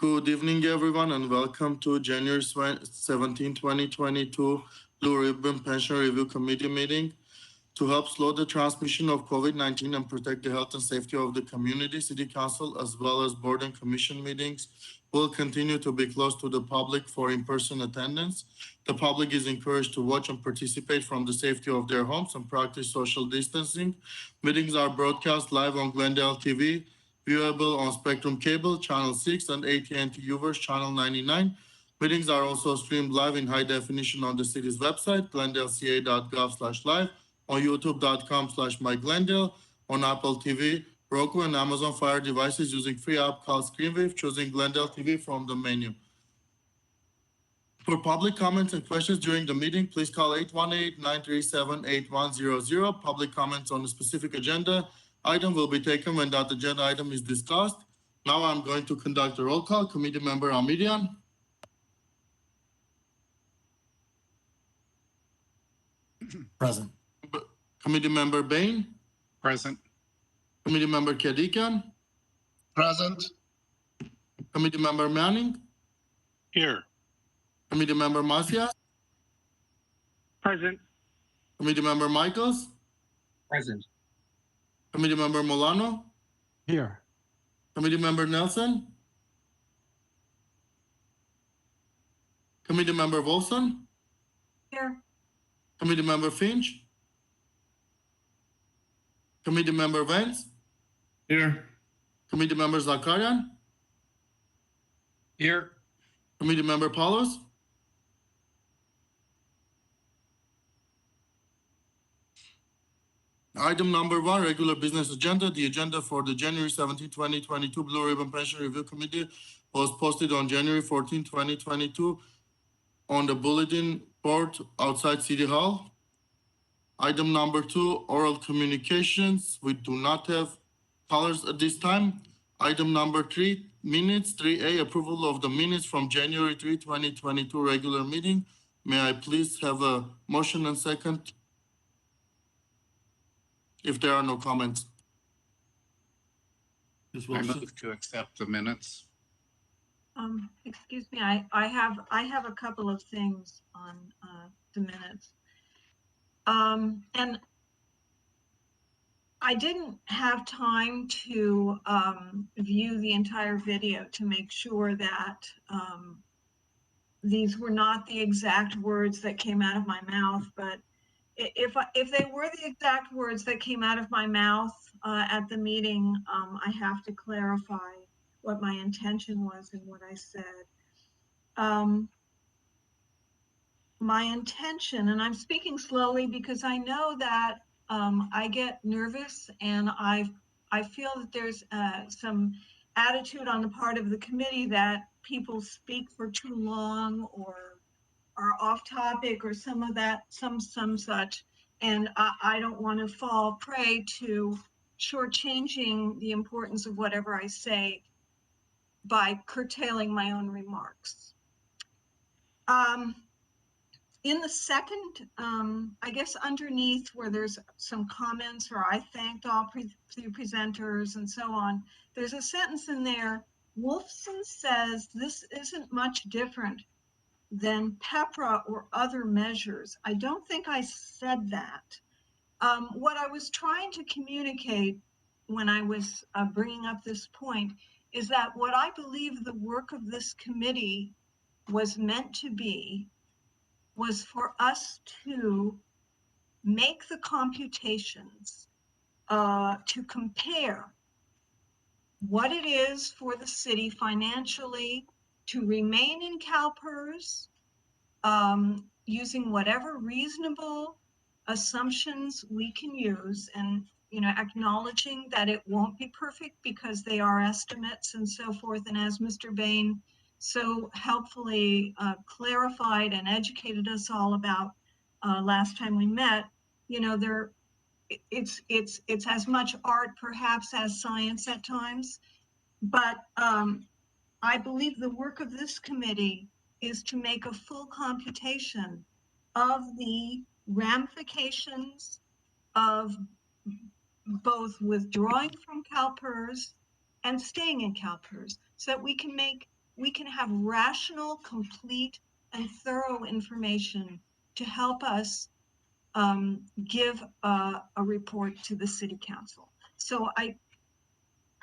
Good evening, everyone, and welcome to January 17, 2022 Blue Ribbon Pension Review Committee meeting. To help slow the transmission of COVID-19 and protect the health and safety of the community, City Council, as well as Board and Commission meetings, will continue to be closed to the public for in-person attendance. The public is encouraged to watch and participate from the safety of their homes and practice social distancing. Meetings are broadcast live on Glendale TV, viewable on Spectrum Cable, Channel 6, and AT&T Uverse, Channel 99. Meetings are also streamed live in high definition on the city's website, glendaleca.gov/live, on youtube.com/myglendale, on Apple TV, Roku, and Amazon Fire devices using free app called ScreenWave, choosing Glendale TV from the menu. For public comments and questions during the meeting, please call 818-937-8100. Public comments on a specific agenda item will be taken when that agenda item is discussed. Now I'm going to conduct a roll call. Committee Member Amidian. Present. Committee Member Bain. Present. Committee Member Kadikian. Present. Committee Member Manning. Here. Committee Member Macias. Present. Committee Member Michaels. Present. Committee Member Molano. Here. Committee Member Nelson. Committee Member Wolfson. Here. Committee Member Finch. Committee Member Vance. Here. Committee Member Zakarian. Here. Committee Member Paulos. Item number 1, regular business agenda. The agenda for the January 17, 2022 Blue Ribbon Pension Review Committee was posted on January 14, 2022 on the bulletin board outside City Hall. Item number 2, oral communications. We do not have callers at this time. Item number 3, minutes. 3A, approval of the minutes from January 3, 2022 regular meeting. May I please have a motion and second? If there are no comments. I move to accept the minutes. Excuse me, I have a couple of things on the minutes. And I didn't have time to view the entire video to make sure that these were not the exact words that came out of my mouth, but if they were the exact words that came out of my mouth at the meeting, I have to clarify what my intention was and what I said. My intention, and I'm speaking slowly because I know that I get nervous, and I feel that there's some attitude on the part of the committee that people speak for too long or are off topic or some such, and I don't want to fall prey to shortchanging the importance of whatever I say by curtailing my own remarks. In the second, I guess underneath where there's some comments or I thanked all presenters and so on, there's a sentence in there. Wolfson says this isn't much different than PEPRA or other measures. I don't think I said that. What I was trying to communicate when I was bringing up this point is that what I believe the work of this committee was meant to be was for us to make the computations to compare what it is for the city financially to remain in Calpers, using whatever reasonable assumptions we can use, and acknowledging that it won't be perfect because they are estimates and so forth. And as Mr. Bain so helpfully clarified and educated us all about last time we met, it's as much art perhaps as science at times, but I believe the work of this committee is to make a full computation of the ramifications of both withdrawing from Calpers and staying in Calpers, so that we can make we can have rational, complete, and thorough information to help us give a report to the city council. So I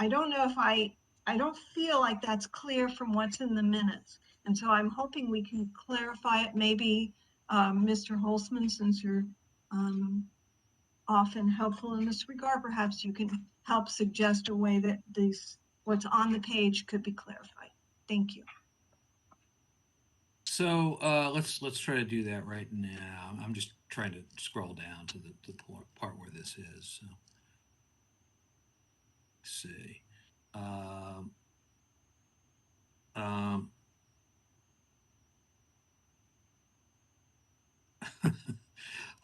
don't know if I don't feel like that's clear from what's in the minutes. And so I'm hoping we can clarify it. Maybe Mr. Holzman, since you're often helpful in this regard, perhaps you can help suggest a way that what's on the page could be clarified. Thank you. So let's try to do that right now. I'm just trying to scroll down to the part where this is. So let's see.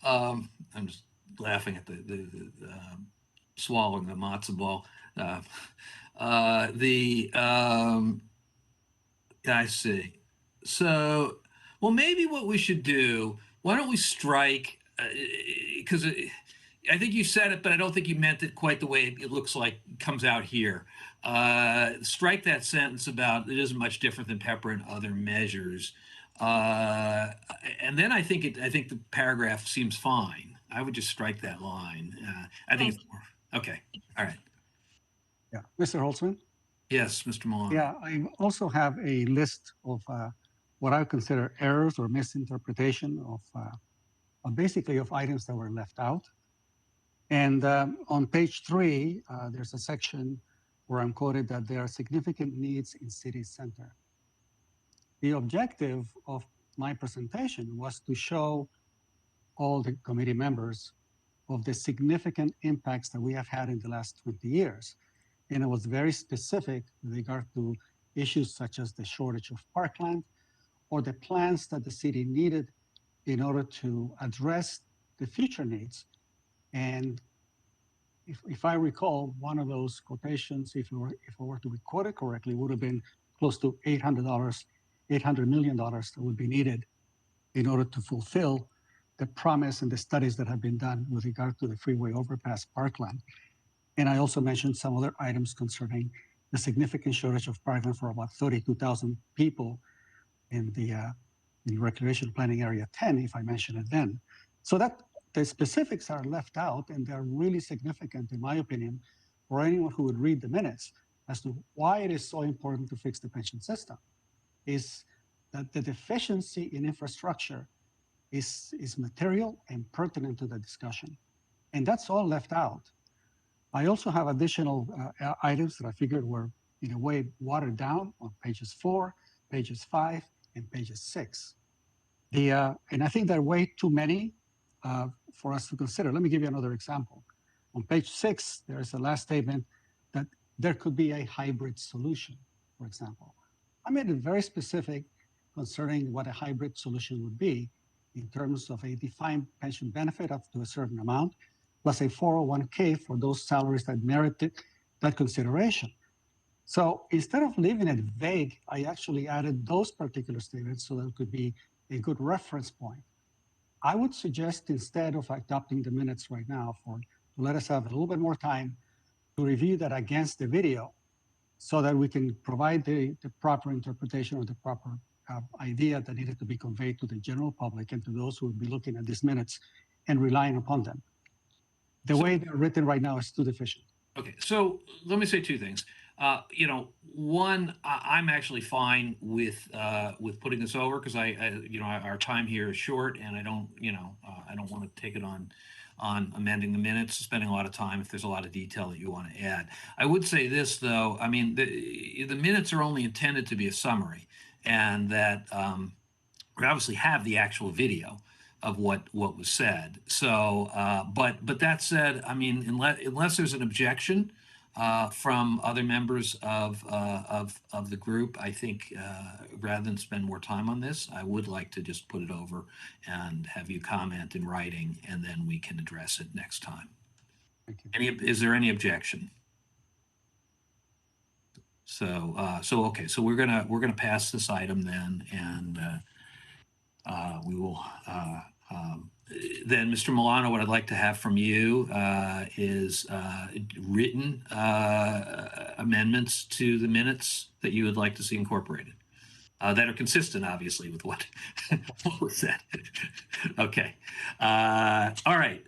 I'm just laughing at the swallowing the matzo ball. I see. So, well, maybe what we should do, why don't we strike, because I think you said it, but I don't think you meant it quite the way it looks like comes out here. Strike that sentence about it isn't much different than PEPR and other measures. And then I think the paragraph seems fine. I would just strike that line. I think it's more, okay. All right. Yeah, Mr. Holtzman? Yes, Mr. Milano. Yeah, I also have a list of what I consider errors or misinterpretation of basically of items that were left out. And on page 3, there's a section where I'm quoted that there are significant needs in city center. The objective of my presentation was to show all the committee members of the significant impacts that we have had in the last 20 years. And it was very specific with regard to issues such as the shortage of parkland or the plans that the city needed in order to address the future needs. And if I recall, one of those quotations, if I were to be quoted correctly, would have been close to $800 million that would be needed in order to fulfill the promise and the studies that have been done with regard to the freeway overpass parkland. And I also mentioned some other items concerning the significant shortage of parkland for about 32,000 people in the Recreation Planning Area 10, if I mentioned it then. So that the specifics are left out, and they're really significant, in my opinion, for anyone who would read the minutes as to why it is so important to fix the pension system. Is that the deficiency in infrastructure is material and pertinent to the discussion. And that's all left out. I also have additional items that I figured were in a way watered down on pages 4, pages 5, and pages 6. And I think there are way too many for us to consider. Let me give you another example. On page 6, there is a last statement that there could be a hybrid solution, for example. I made it very specific concerning what a hybrid solution would be in terms of a defined pension benefit up to a certain amount, plus a 401k for those salaries that merited that consideration. So instead of leaving it vague, I actually added those particular statements so that it could be a good reference point. I would suggest, instead of adopting the minutes right now, to let us have a little bit more time to review that against the video so that we can provide the proper interpretation or the proper idea that needed to be conveyed to the general public and to those who would be looking at these minutes and relying upon them. The way they're written right now is too deficient. Okay, so let me say two things. One, I'm actually fine with putting this over because our time here is short, and I don't want to take it on amending the minutes, spending a lot of time if there's a lot of detail that you want to add. I would say this though, I mean, the minutes are only intended to be a summary, and that we obviously have the actual video of what was said. So, but that said, I mean, unless there's an objection from other members of the group, I think rather than spend more time on this, I would like to just put it over and have you comment in writing, and then we can address it next time. Thank you. Is there any objection? So, okay, so we're gonna pass this item then, and we will. Then, Mr. Milano, what I'd like to have from you is written amendments to the minutes that you would like to see incorporated. that are consistent, obviously, with what, what was said. Okay. All right.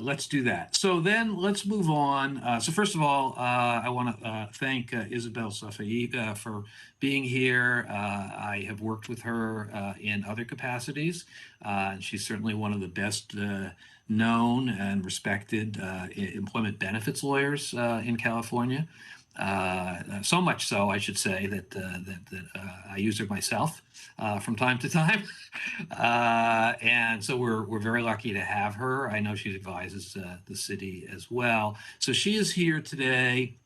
Let's do that. So then let's move on. So first of all, I want to thank Isabel Safai for being here. I have worked with her in other capacities, and she's certainly one of the best known and respected employment benefits lawyers in California. So much so, I should say, that I use her myself from time to time, and so we're very lucky to have her. I know she advises the city as well. So she is here today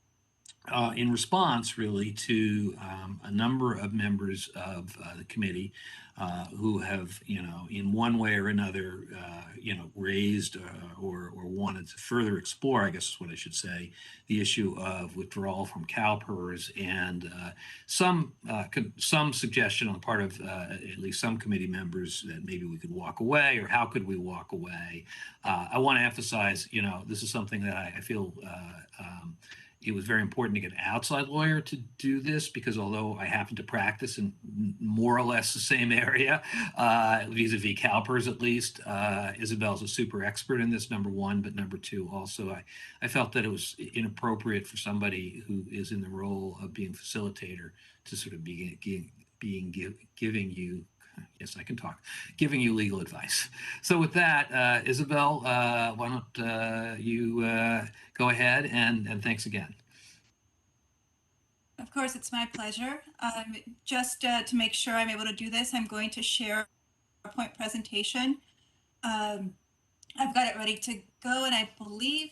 in response, really, to a number of members of the committee who have, in one way or another, raised or wanted to further explore, I guess is what I should say, the issue of withdrawal from Calpers and some suggestion on the part of at least some committee members that maybe we could walk away, or how could we walk away. I want to emphasize, this is something that I feel it was very important to get an outside lawyer to do this, because although I happen to practice in more or less the same area, vis-a-vis Calpers at least, Isabel's a super expert in this, number one, but number two, also, I felt that it was inappropriate for somebody who is in the role of being facilitator to sort of be giving you, yes, I can talk, giving you legal advice. So with that, Isabel, why don't you go ahead, and thanks again. Of course, it's my pleasure. Just to make sure I'm able to do this, I'm going to share a PowerPoint presentation. I've got it ready to go, and I believe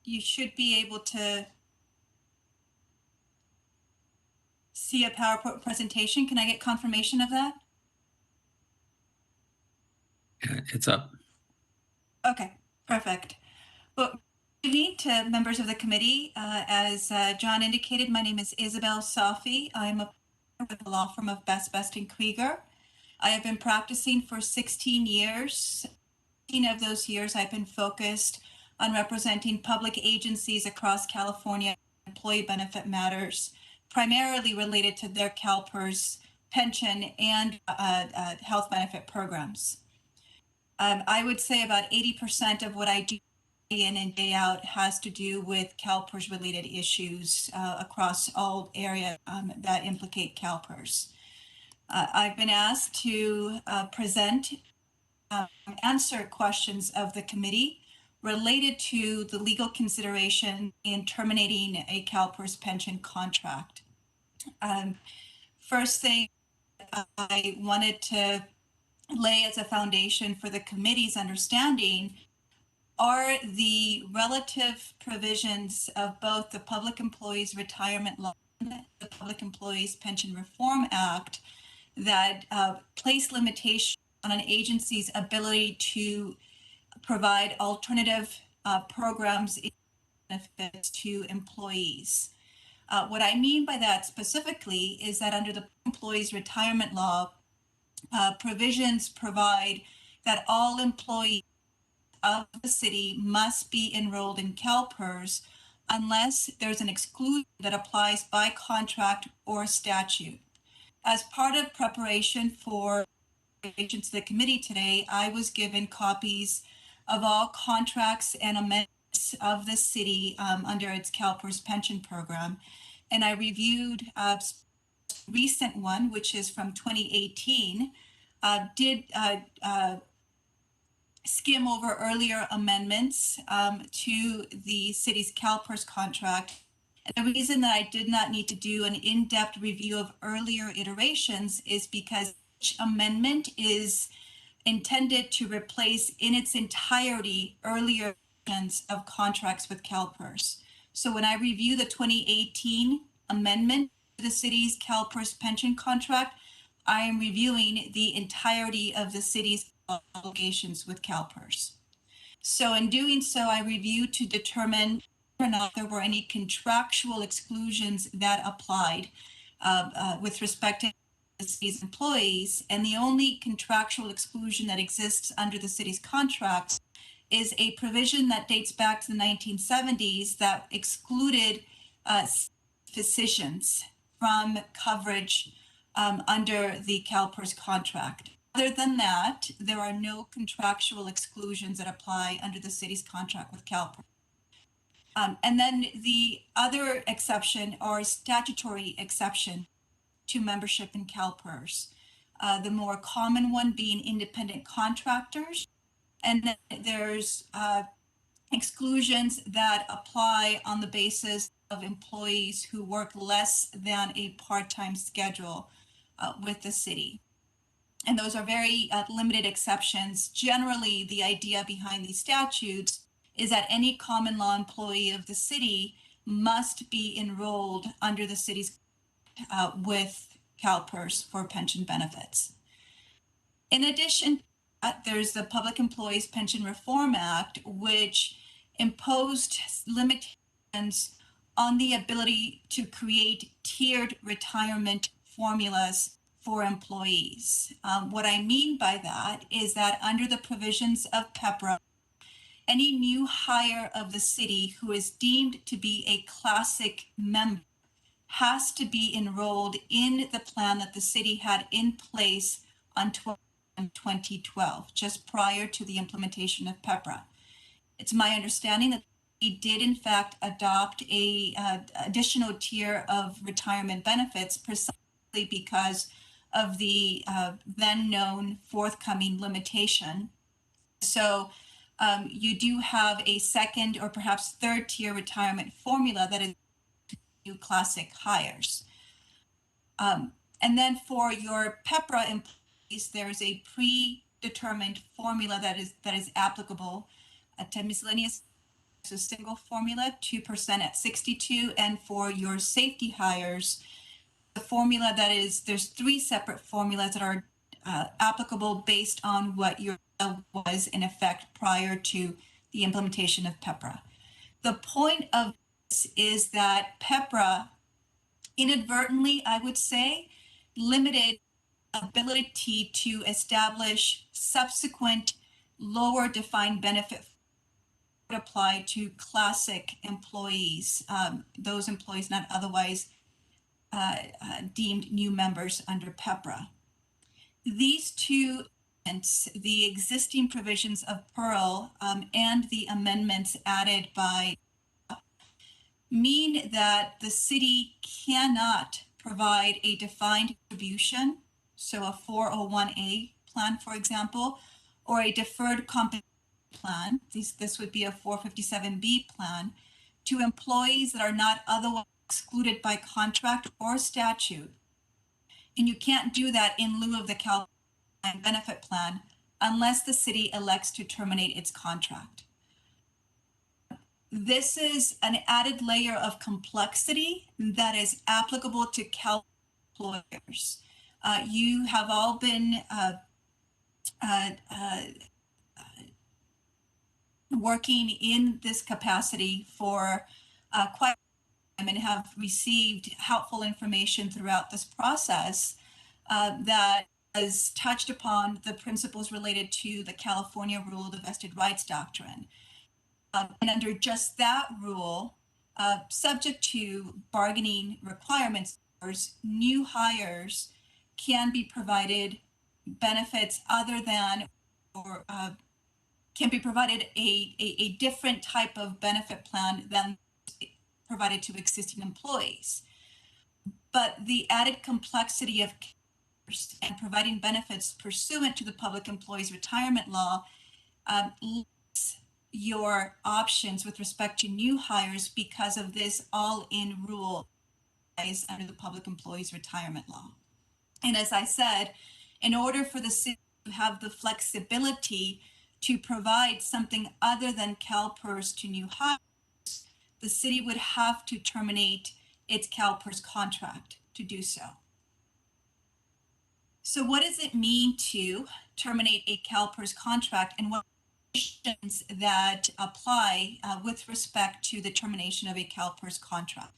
you should be able to see a PowerPoint presentation. Can I get confirmation of that? It's up. Okay, perfect. Well, good evening to members of the committee. As John indicated, my name is Isabel Safi. I'm a partner with the law firm of Best and Krieger. I have been practicing for 16 years. 15 of those years, I've been focused on representing public agencies across California, employee benefit matters, primarily related to their Calpers pension and health benefit programs. I would say about 80% of what I do day in and day out has to do with Calpers related issues across all areas that implicate Calpers. I've been asked to present answer questions of the committee related to the legal consideration in terminating a Calpers pension contract. First thing I wanted to lay as a foundation for the committee's understanding are the relative provisions of both the Public Employees Retirement Law and the Public Employees Pension Reform Act that place limitations on an agency's ability to provide alternative programs and benefits to employees. What I mean by that specifically is that under the Employees Retirement Law, provisions provide that all employees of the city must be enrolled in Calpers unless there's an exclusion that applies by contract or statute. As part of preparation for to the committee today, I was given copies of all contracts and amendments of the city under its Calpers pension program. And I reviewed a recent one, which is from 2018, did skim over earlier amendments to the city's Calpers contract. And the reason that I did not need to do an in-depth review of earlier iterations is because each amendment is intended to replace in its entirety earlier versions of contracts with Calpers. So when I review the 2018 amendment to the city's Calpers pension contract, I am reviewing the entirety of the city's obligations with Calpers. So in doing so, I reviewed to determine whether or not there were any contractual exclusions that applied with respect to the city's employees. And the only contractual exclusion that exists under the city's contract is a provision that dates back to the 1970s that excluded physicians from coverage under the Calpers contract. Other than that, there are no contractual exclusions that apply under the city's contract with Calpers. And then the other exception or statutory exception to membership in Calpers. The more common one being independent contractors. And then there's exclusions that apply on the basis of employees who work less than a part-time schedule with the city. And those are very limited exceptions. Generally, the idea behind these statutes is that any common law employee of the city must be enrolled under the city's with Calpers for pension benefits. In addition, there's the Public Employees Pension Reform Act, which imposed limitations on the ability to create tiered retirement formulas for employees. What I mean by that is that under the provisions of PEPRA, any new hire of the city who is deemed to be a classic member has to be enrolled in the plan that the city had in place on 2012, just prior to the implementation of PEPRA. It's my understanding that we did in fact adopt a additional tier of retirement benefits precisely because of the then known forthcoming limitation. So you do have a second or perhaps third tier retirement formula that is new classic hires. And then for your PEPRA employees, there's a predetermined formula that is applicable to miscellaneous, so single formula, 2% at 62. And for your safety hires, the formula that is, there's three separate formulas that are applicable based on what your was in effect prior to the implementation of PEPRA. The point of this is that PEPRA inadvertently, I would say, limited ability to establish subsequent lower defined benefit would apply to classic employees, those employees not otherwise deemed new members under PEPRA. These two, the existing provisions of PEARL and the amendments added by mean that the city cannot provide a defined contribution, so a 401A plan, for example, or a deferred compensation plan, this would be a 457B plan, to employees that are not otherwise excluded by contract or statute. And you can't do that in lieu of the California benefit plan unless the city elects to terminate its contract. This is an added layer of complexity that is applicable to Cal employers. You have all been working in this capacity for quite some time and have received helpful information throughout this process that has touched upon the principles related to the California rule, the vested rights doctrine. And under just that rule, subject to bargaining requirements, new hires can be provided benefits other than, or can be provided a different type of benefit plan than provided to existing employees. But the added complexity of and providing benefits pursuant to the Public Employees Retirement Law limits your options with respect to new hires because of this all-in rule under the Public Employees Retirement Law. And as I said, in order for the city to have the flexibility to provide something other than CalPERS to new hires, the city would have to terminate its CalPERS contract to do so. So what does it mean to terminate a CalPERS contract, and what conditions that apply with respect to the termination of a CalPERS contract?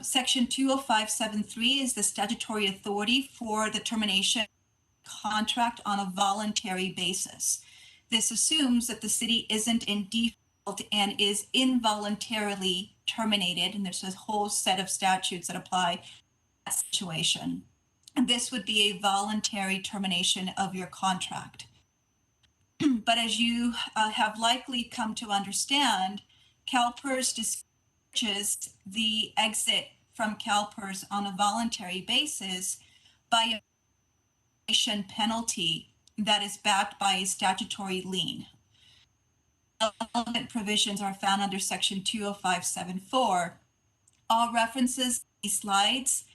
Section 20573 is the statutory authority for the termination contract on a voluntary basis. This assumes that the city isn't in default and is involuntarily terminated, and there's a whole set of statutes that apply to that situation. And this would be a voluntary termination of your contract. But as you have likely come to understand, Calpers discourages the exit from Calpers on a voluntary basis by a penalty that is backed by a statutory lien. Relevant provisions are found under Section 20574. All references in these slides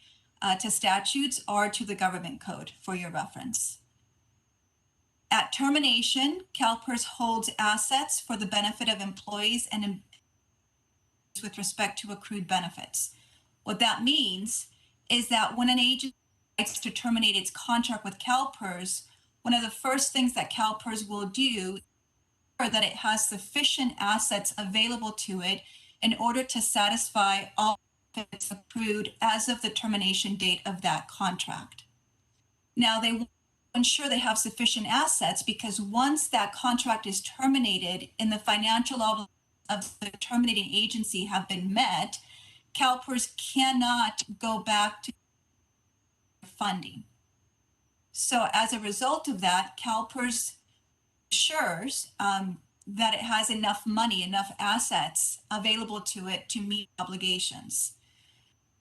to statutes are to the government code for your reference. At termination, Calpers holds assets for the benefit of employees and with respect to accrued benefits. What that means is that when an agency decides to terminate its contract with Calpers, one of the first things that Calpers will do is that it has sufficient assets available to it in order to satisfy all benefits accrued as of the termination date of that contract. Now, they will ensure they have sufficient assets because once that contract is terminated and the financial obligations of the terminating agency have been met, Calpers cannot go back to funding. So as a result of that, Calpers ensures that it has enough money, enough assets available to it to meet obligations.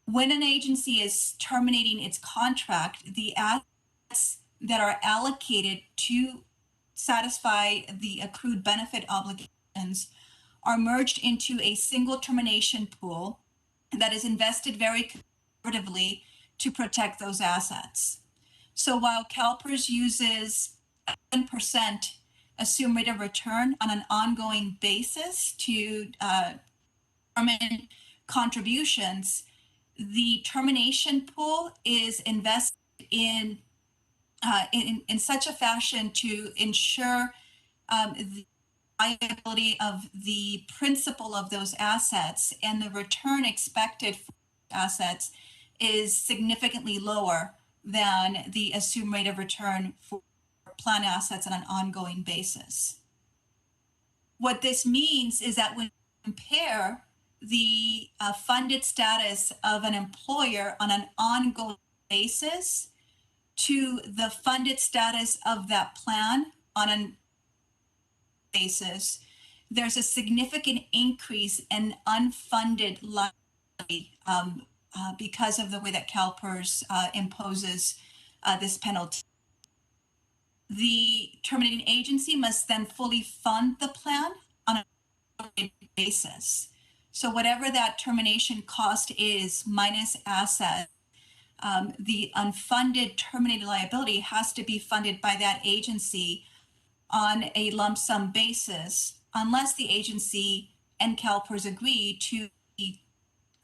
When an agency is terminating its contract, the assets that are allocated to satisfy the accrued benefit obligations are merged into a single termination pool that is invested very conservatively to protect those assets. So while Calpers uses 7% assumed rate of return on an ongoing basis to determine contributions, the termination pool is invested in such a fashion to ensure the liability of the principal of those assets, and the return expected for assets is significantly lower than the assumed rate of return for plan assets on an ongoing basis. What this means is that when you compare the funded status of an employer on an ongoing basis to the funded status of that plan on a basis, there's a significant increase in unfunded liability because of the way that Calpers imposes this penalty. The terminating agency must then fully fund the plan on a basis. So whatever that termination cost is minus asset, the unfunded terminated liability has to be funded by that agency on a lump sum basis, unless the agency and Calpers agree to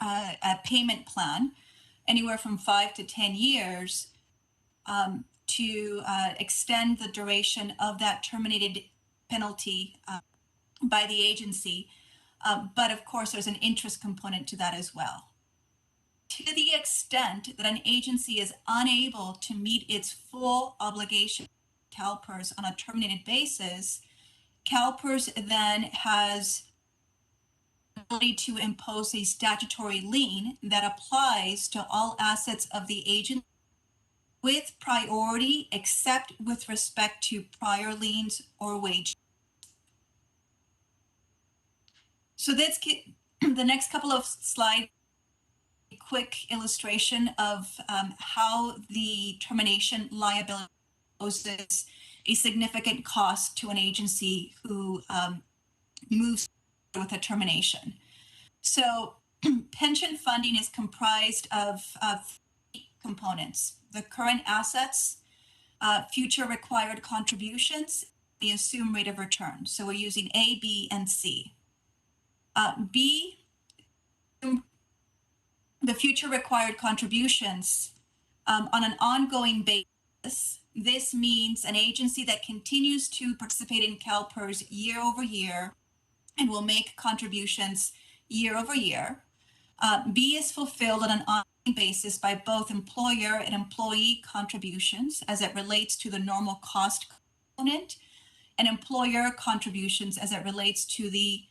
a payment plan anywhere from 5 to 10 years to extend the duration of that terminated penalty by the agency. But of course, there's an interest component to that as well. To the extent that an agency is unable to meet its full obligation, Calpers on a terminated basis, Calpers then has the ability to impose a statutory lien that applies to all assets of the agency with priority, except with respect to prior liens or wage. So that's the next couple of slides, a quick illustration of how the termination liability poses a significant cost to an agency who moves with a termination. So pension funding is comprised of 3 components: the current assets, future required contributions, the assumed rate of return. So we're using A, B, and C. B, the future required contributions on an ongoing basis. This means an agency that continues to participate in Calpers year over year and will make contributions year over year. B is fulfilled on an ongoing basis by both employer and employee contributions as it relates to the normal cost component, and employer contributions as it relates to the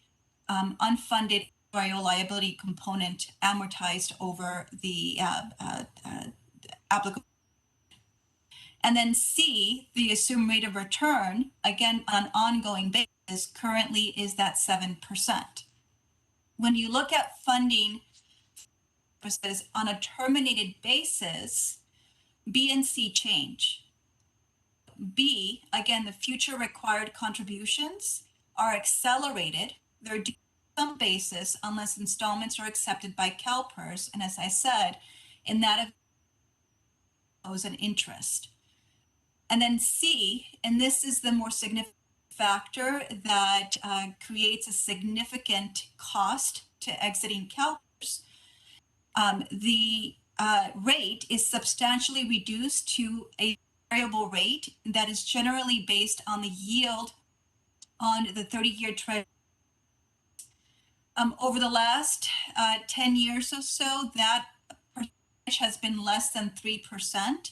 unfunded actuarial liability component amortized over the applicable. And then C, the assumed rate of return, again, on an ongoing basis, currently is that 7%. When you look at funding purposes on a terminated basis, B and C change. B, again, the future required contributions are accelerated. They're due on some basis unless installments are accepted by Calpers. And as I said, in that owes an interest. And then C, and this is the more significant factor that creates a significant cost to exiting Calpers. The rate is substantially reduced to a variable rate that is generally based on the yield on the 30-year treasury. Over the last 10 years or so, that percentage has been less than 3%.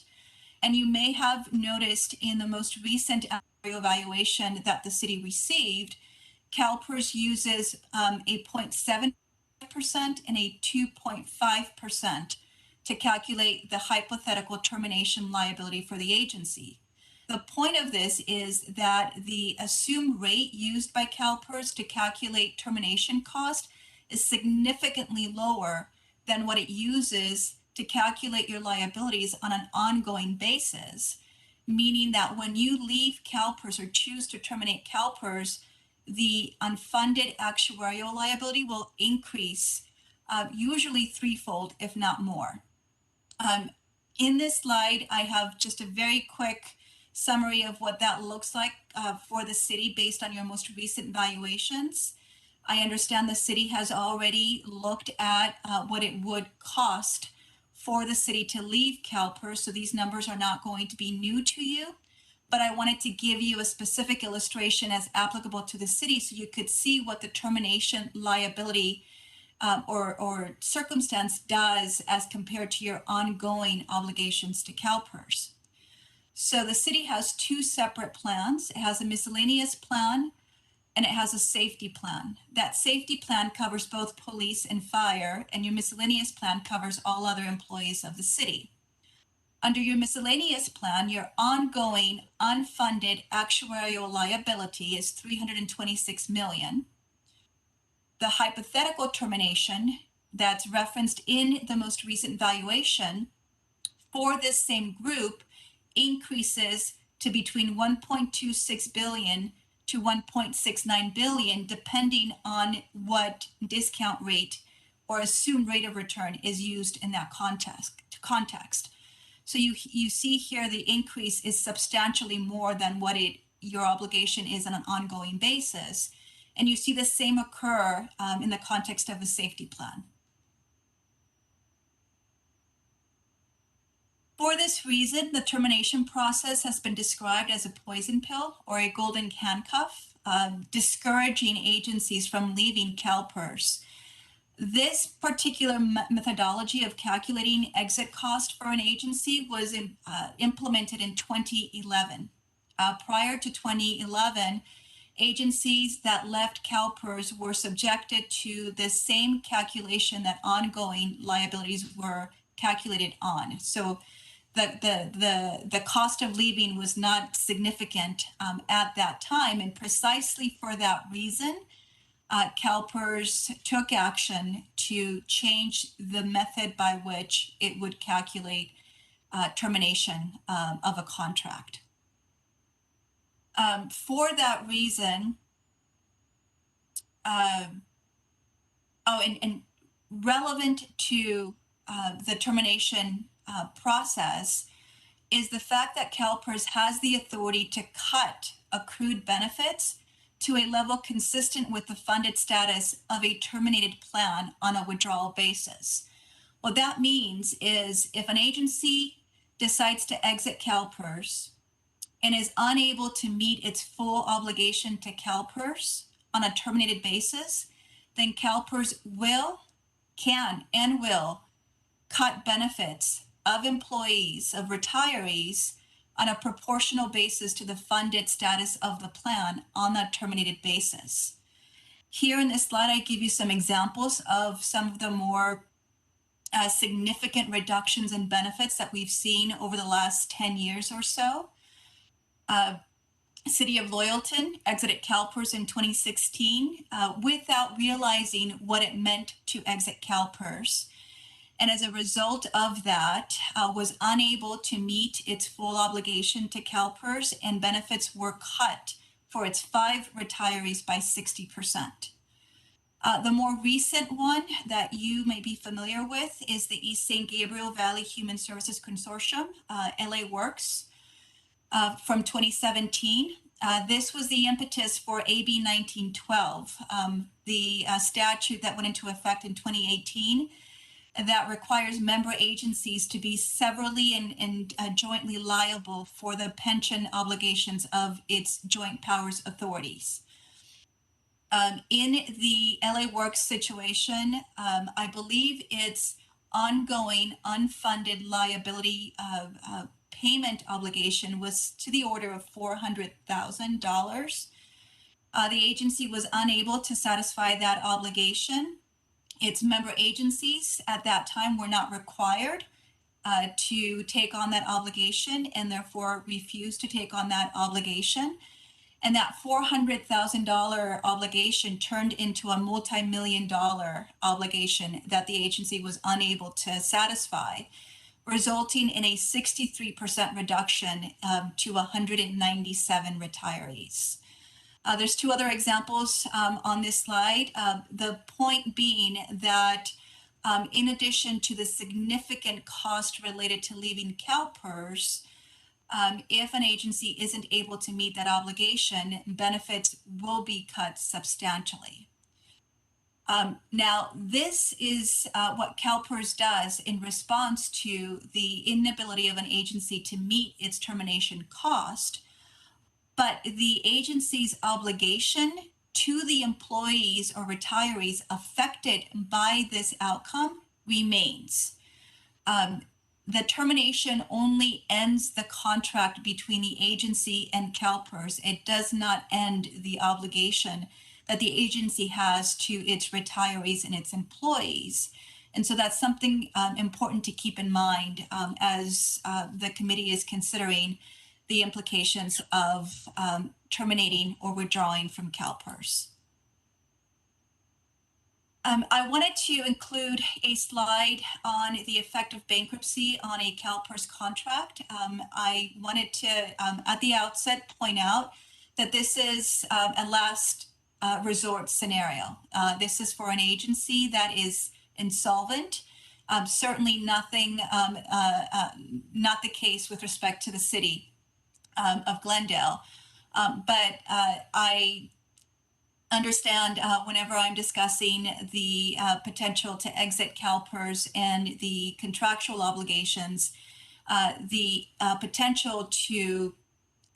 And you may have noticed in the most recent evaluation that the city received, Calpers uses a 0.7% and a 2.5% to calculate the hypothetical termination liability for the agency. The point of this is that the assumed rate used by Calpers to calculate termination cost is significantly lower than what it uses to calculate your liabilities on an ongoing basis, meaning that when you leave Calpers or choose to terminate Calpers, the unfunded actuarial liability will increase usually threefold, if not more. In this slide, I have just a very quick summary of what that looks like for the city based on your most recent valuations. I understand the city has already looked at what it would cost for the city to leave Calpers, so these numbers are not going to be new to you. But I wanted to give you a specific illustration as applicable to the city so you could see what the termination liability or circumstance does as compared to your ongoing obligations to Calpers. So the city has two separate plans. It has a miscellaneous plan and it has a safety plan. That safety plan covers both police and fire, and your miscellaneous plan covers all other employees of the city. Under your miscellaneous plan, your ongoing unfunded actuarial liability is $326 million. The hypothetical termination that's referenced in the most recent valuation for this same group increases to between 1.26 billion to 1.69 billion, depending on what discount rate or assumed rate of return is used in that context. So you see here the increase is substantially more than what your obligation is on an ongoing basis. And you see the same occur in the context of a safety plan. For this reason, the termination process has been described as a poison pill or a golden handcuff, discouraging agencies from leaving Calpers. This particular methodology of calculating exit cost for an agency was implemented in 2011. Prior to 2011, agencies that left Calpers were subjected to the same calculation that ongoing liabilities were calculated on. So the cost of leaving was not significant at that time. And precisely for that reason, Calpers took action to change the method by which it would calculate termination of a contract. For that reason, and relevant to the termination process is the fact that Calpers has the authority to cut accrued benefits to a level consistent with the funded status of a terminated plan on a withdrawal basis. What that means is if an agency decides to exit Calpers and is unable to meet its full obligation to Calpers on a terminated basis, then Calpers can and will cut benefits of employees, of retirees, on a proportional basis to the funded status of the plan on that terminated basis. Here in this slide, I give you some examples of some of the more significant reductions in benefits that we've seen over the last 10 years or so. City of Loyalton exited Calpers in 2016 without realizing what it meant to exit Calpers. And as a result of that, was unable to meet its full obligation to Calpers, and benefits were cut for its 5 retirees by 60%. The more recent one that you may be familiar with is the East St. Gabriel Valley Human Services Consortium, LA Works, from 2017. This was the impetus for AB 1912, the statute that went into effect in 2018 that requires member agencies to be severally and jointly liable for the pension obligations of its joint powers authorities. In the LA Works situation, I believe its ongoing unfunded liability payment obligation was to the order of $400,000. The agency was unable to satisfy that obligation. Its member agencies at that time were not required to take on that obligation, and therefore refused to take on that obligation. And that $400,000 obligation turned into a multi-million-dollar obligation that the agency was unable to satisfy, resulting in a 63% reduction to 197 retirees. There's 2 other examples on this slide. The point being that in addition to the significant cost related to leaving Calpers, if an agency isn't able to meet that obligation, benefits will be cut substantially. Now, this is what Calpers does in response to the inability of an agency to meet its termination cost, but the agency's obligation to the employees or retirees affected by this outcome remains. The termination only ends the contract between the agency and Calpers. It does not end the obligation that the agency has to its retirees and its employees. And so that's something important to keep in mind as the committee is considering the implications of terminating or withdrawing from Calpers. I wanted to include a slide on the effect of bankruptcy on a Calpers contract. I wanted to, at the outset, point out that this is a last resort scenario. This is for an agency that is insolvent. Certainly nothing, not the case with respect to the city of Glendale. But I understand whenever I'm discussing the potential to exit Calpers and the contractual obligations, the potential to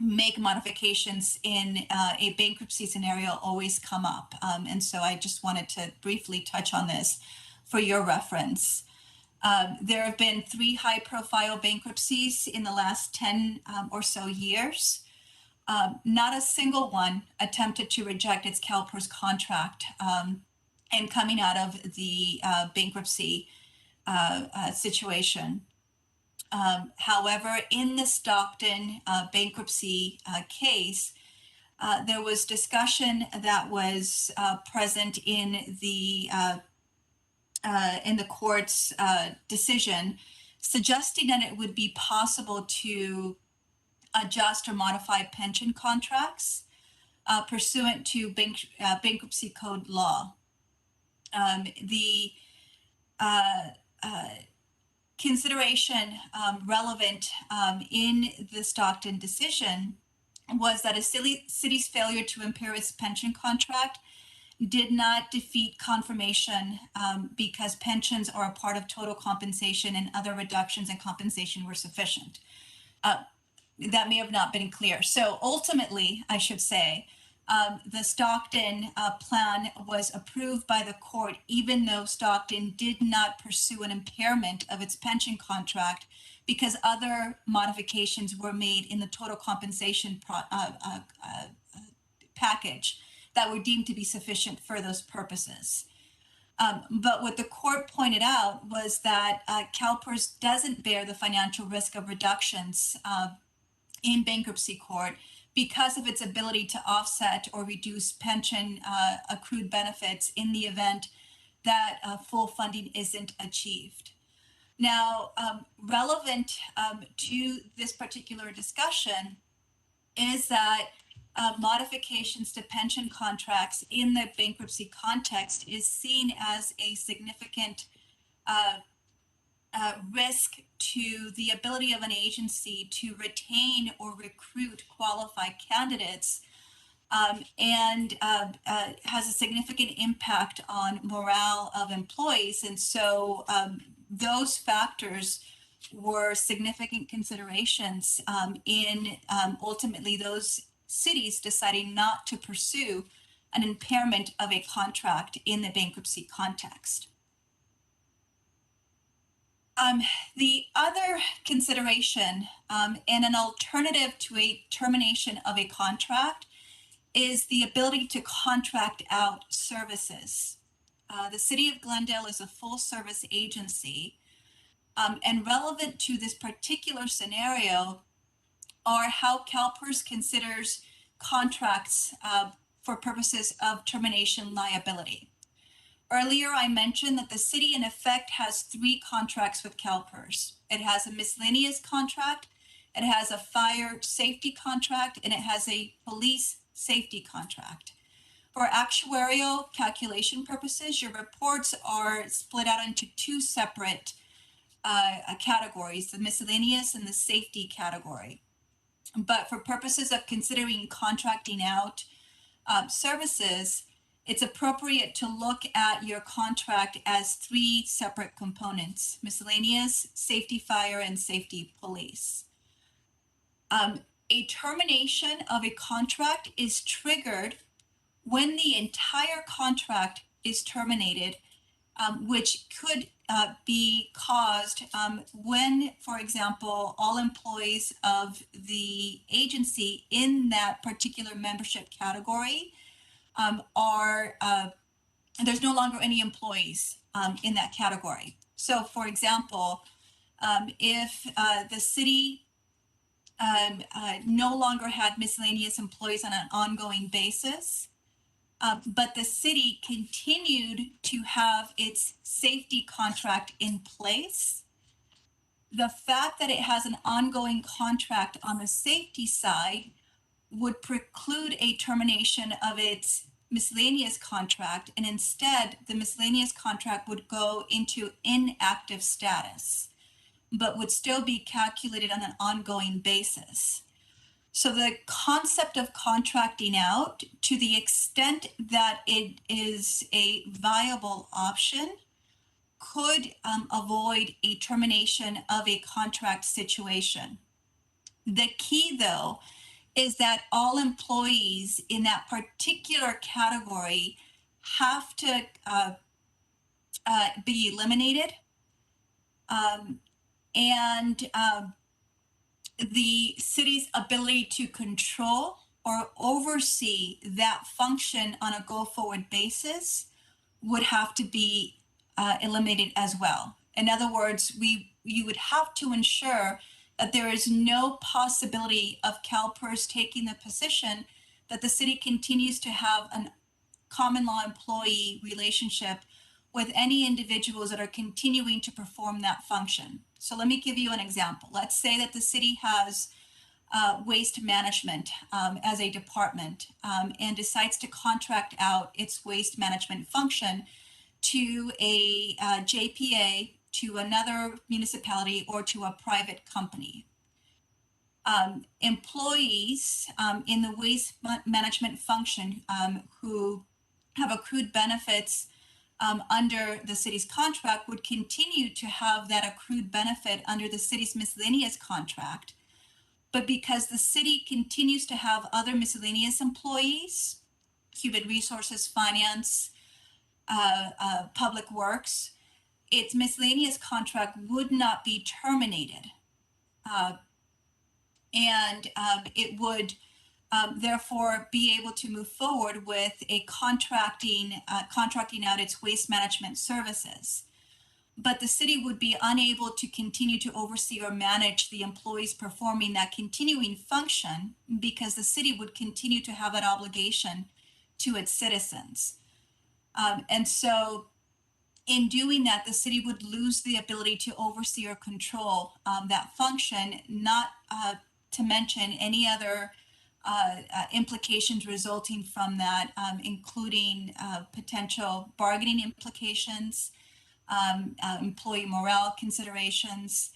make modifications in a bankruptcy scenario always come up. And so I just wanted to briefly touch on this for your reference. There have been 3 high-profile bankruptcies in the last 10 or so years. Not a single one attempted to reject its Calpers contract and coming out of the bankruptcy situation. However, in the Stockton bankruptcy case, there was discussion that was present in the court's decision, suggesting that it would be possible to adjust or modify pension contracts pursuant to bankruptcy code law. The consideration relevant in the Stockton decision was that a city's failure to impair its pension contract did not defeat confirmation because pensions are a part of total compensation and other reductions in compensation were sufficient. That may have not been clear. So ultimately, I should say, the Stockton plan was approved by the court, even though Stockton did not pursue an impairment of its pension contract because other modifications were made in the total compensation package that were deemed to be sufficient for those purposes. But what the court pointed out was that Calpers doesn't bear the financial risk of reductions in bankruptcy court because of its ability to offset or reduce pension accrued benefits in the event that full funding isn't achieved. Now, relevant to this particular discussion is that modifications to pension contracts in the bankruptcy context is seen as a significant risk to the ability of an agency to retain or recruit qualified candidates, and has a significant impact on morale of employees. And so those factors were significant considerations in ultimately those cities deciding not to pursue an impairment of a contract in the bankruptcy context. The other consideration and an alternative to a termination of a contract is the ability to contract out services. The City of Glendale is a full service agency, and relevant to this particular scenario are how CalPERS considers contracts for purposes of termination liability. Earlier, I mentioned that the city in effect has 3 contracts with CalPERS. It has a miscellaneous contract, it has a fire safety contract, and it has a police safety contract. For actuarial calculation purposes, your reports are split out into 2 separate categories, the miscellaneous and the safety category. But for purposes of considering contracting out services, it's appropriate to look at your contract as 3 separate components: miscellaneous, safety fire, and safety police. A termination of a contract is triggered when the entire contract is terminated, which could be caused when, for example, all employees of the agency in that particular membership category there's no longer any employees in that category. So, for example, if the city no longer had miscellaneous employees on an ongoing basis, but the city continued to have its safety contract in place, the fact that it has an ongoing contract on the safety side would preclude a termination of its miscellaneous contract, and instead the miscellaneous contract would go into inactive status, but would still be calculated on an ongoing basis. So the concept of contracting out, to the extent that it is a viable option, could avoid a termination of a contract situation. The key, though, is that all employees in that particular category have to be eliminated, and the city's ability to control or oversee that function on a go-forward basis would have to be eliminated as well. In other words, you would have to ensure that there is no possibility of CalPERS taking the position that the city continues to have a common law employee relationship with any individuals that are continuing to perform that function. So let me give you an example. Let's say that the city has waste management as a department and decides to contract out its waste management function to a JPA, to another municipality, or to a private company. Employees in the waste management function who have accrued benefits under the city's contract would continue to have that accrued benefit under the city's miscellaneous contract. But because the city continues to have other miscellaneous employees, human resources, finance, public works, its miscellaneous contract would not be terminated. And it would therefore be able to move forward with a contracting out its waste management services. But the city would be unable to continue to oversee or manage the employees performing that continuing function because the city would continue to have that obligation to its citizens. And so in doing that, the city would lose the ability to oversee or control that function, not to mention any other implications resulting from that, including potential bargaining implications, employee morale considerations.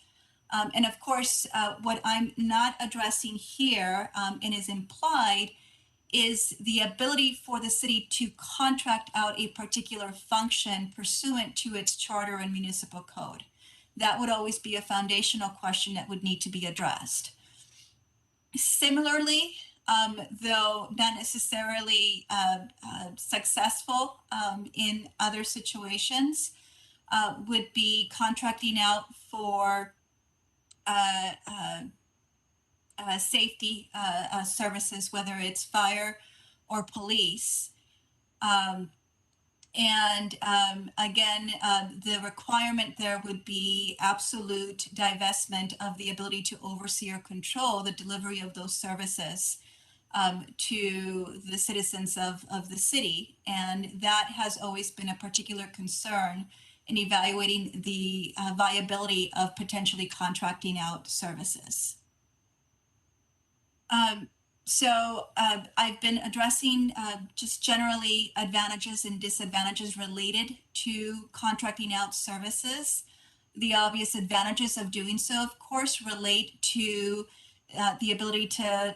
And of course, what I'm not addressing here and is implied is the ability for the city to contract out a particular function pursuant to its charter and municipal code. That would always be a foundational question that would need to be addressed. Similarly, though not necessarily successful in other situations, would be contracting out for safety services, whether it's fire or police. Again, the requirement there would be absolute divestment of the ability to oversee or control the delivery of those services to the citizens of the city. And that has always been a particular concern in evaluating the viability of potentially contracting out services. I've been addressing just generally advantages and disadvantages related to contracting out services. The obvious advantages of doing so, of course, relate to the ability to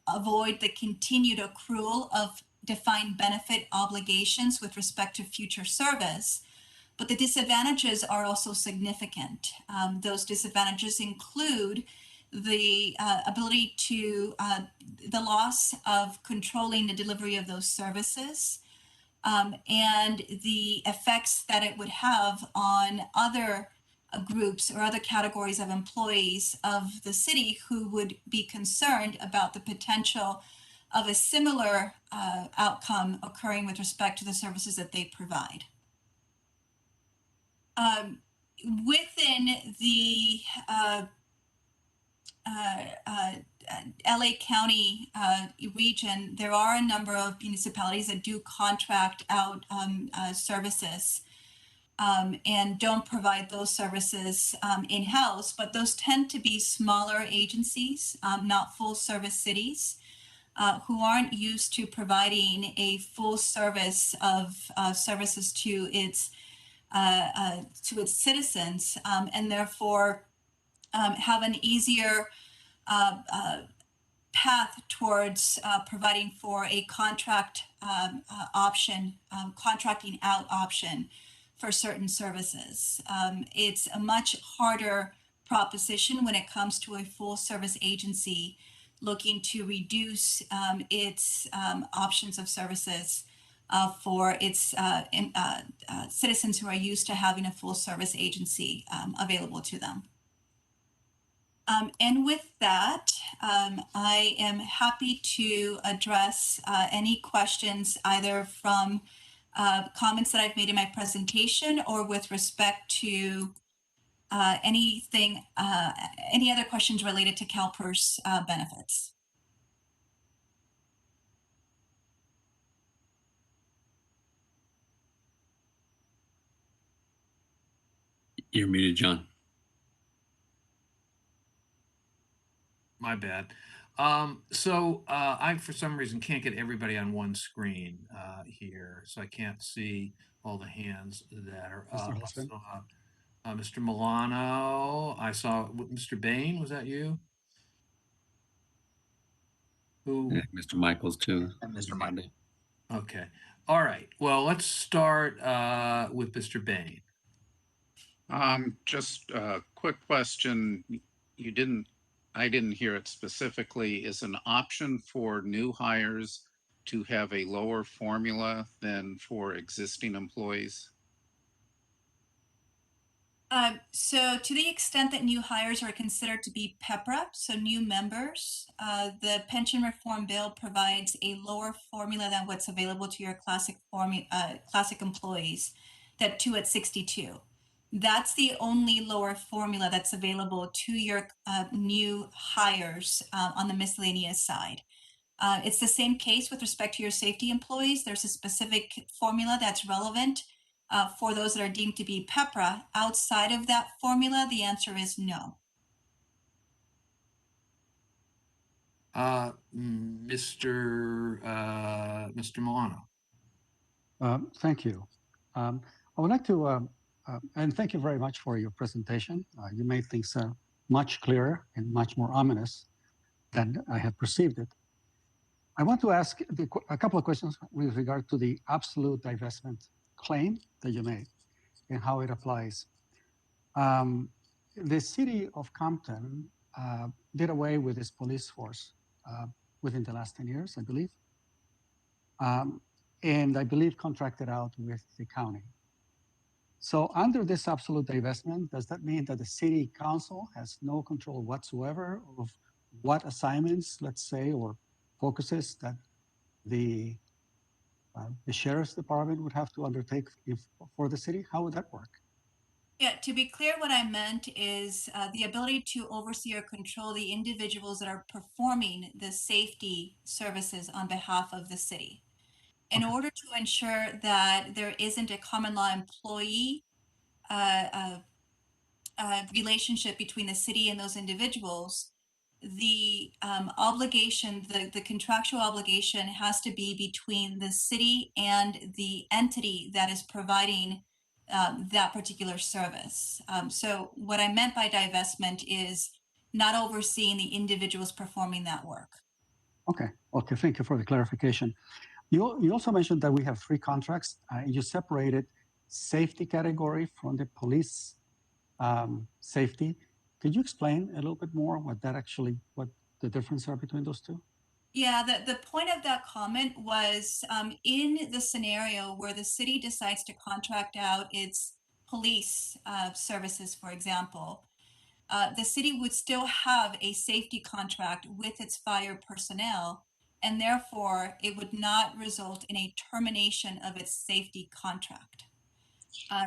avoid the continued accrual of defined benefit obligations with respect to future service. But the disadvantages are also significant. Those disadvantages include the ability to, the loss of controlling the delivery of those services, and the effects that it would have on other groups or other categories of employees of the city who would be concerned about the potential of a similar outcome occurring with respect to the services that they provide. Within the LA County region, there are a number of municipalities that do contract out services and don't provide those services in-house, but those tend to be smaller agencies, not full service cities, who aren't used to providing a full service of services to its citizens, and therefore have an easier path towards providing for a contract option, contracting out option for certain services. It's a much harder proposition when it comes to a full service agency looking to reduce its options of services for its citizens who are used to having a full service agency available to them. And with that, I am happy to address any questions either from comments that I've made in my presentation or with respect to anything, any other questions related to Calpers benefits. You're muted, John. My bad. I, for some reason, can't get everybody on one screen here, so I can't see all the hands that are up. Mr. Husband. Mr. Milano, I saw Mr. Bain, was that you? Who? Yeah, Mr. Michaels too. And Mr. Michael. Okay. All right. Well, let's start with Mr. Bain. Just a quick question. I didn't hear it specifically. Is an option for new hires to have a lower formula than for existing employees? So to the extent that new hires are considered to be PEPRA, so new members, the pension reform bill provides a lower formula than what's available to your classic employees, that 2 at 62. That's the only lower formula that's available to your new hires on the miscellaneous side. It's the same case with respect to your safety employees. There's a specific formula that's relevant for those that are deemed to be PEPRA. Outside of that formula, the answer is no. Mr. Milano. Thank you. I would like to, and thank you very much for your presentation. You made things much clearer and much more ominous than I had perceived it. I want to ask a couple of questions with regard to the absolute divestment claim that you made and how it applies. The city of Compton did away with its police force within the last 10 years, I believe. And I believe contracted out with the county. So under this absolute divestment, does that mean that the city council has no control whatsoever of what assignments, let's say, or focuses that the sheriff's department would have to undertake for the city? How would that work? Yeah, to be clear, what I meant is the ability to oversee or control the individuals that are performing the safety services on behalf of the city. In order to ensure that there isn't a common law employee relationship between the city and those individuals, the obligation, the contractual obligation has to be between the city and the entity that is providing that particular service. So what I meant by divestment is not overseeing the individuals performing that work. Okay, thank you for the clarification. You also mentioned that we have 3 contracts. You separated safety category from the police safety. Could you explain a little bit more what the difference are between those two? Yeah, the point of that comment was in the scenario where the city decides to contract out its police services, for example, the city would still have a safety contract with its fire personnel, and therefore it would not result in a termination of its safety contract.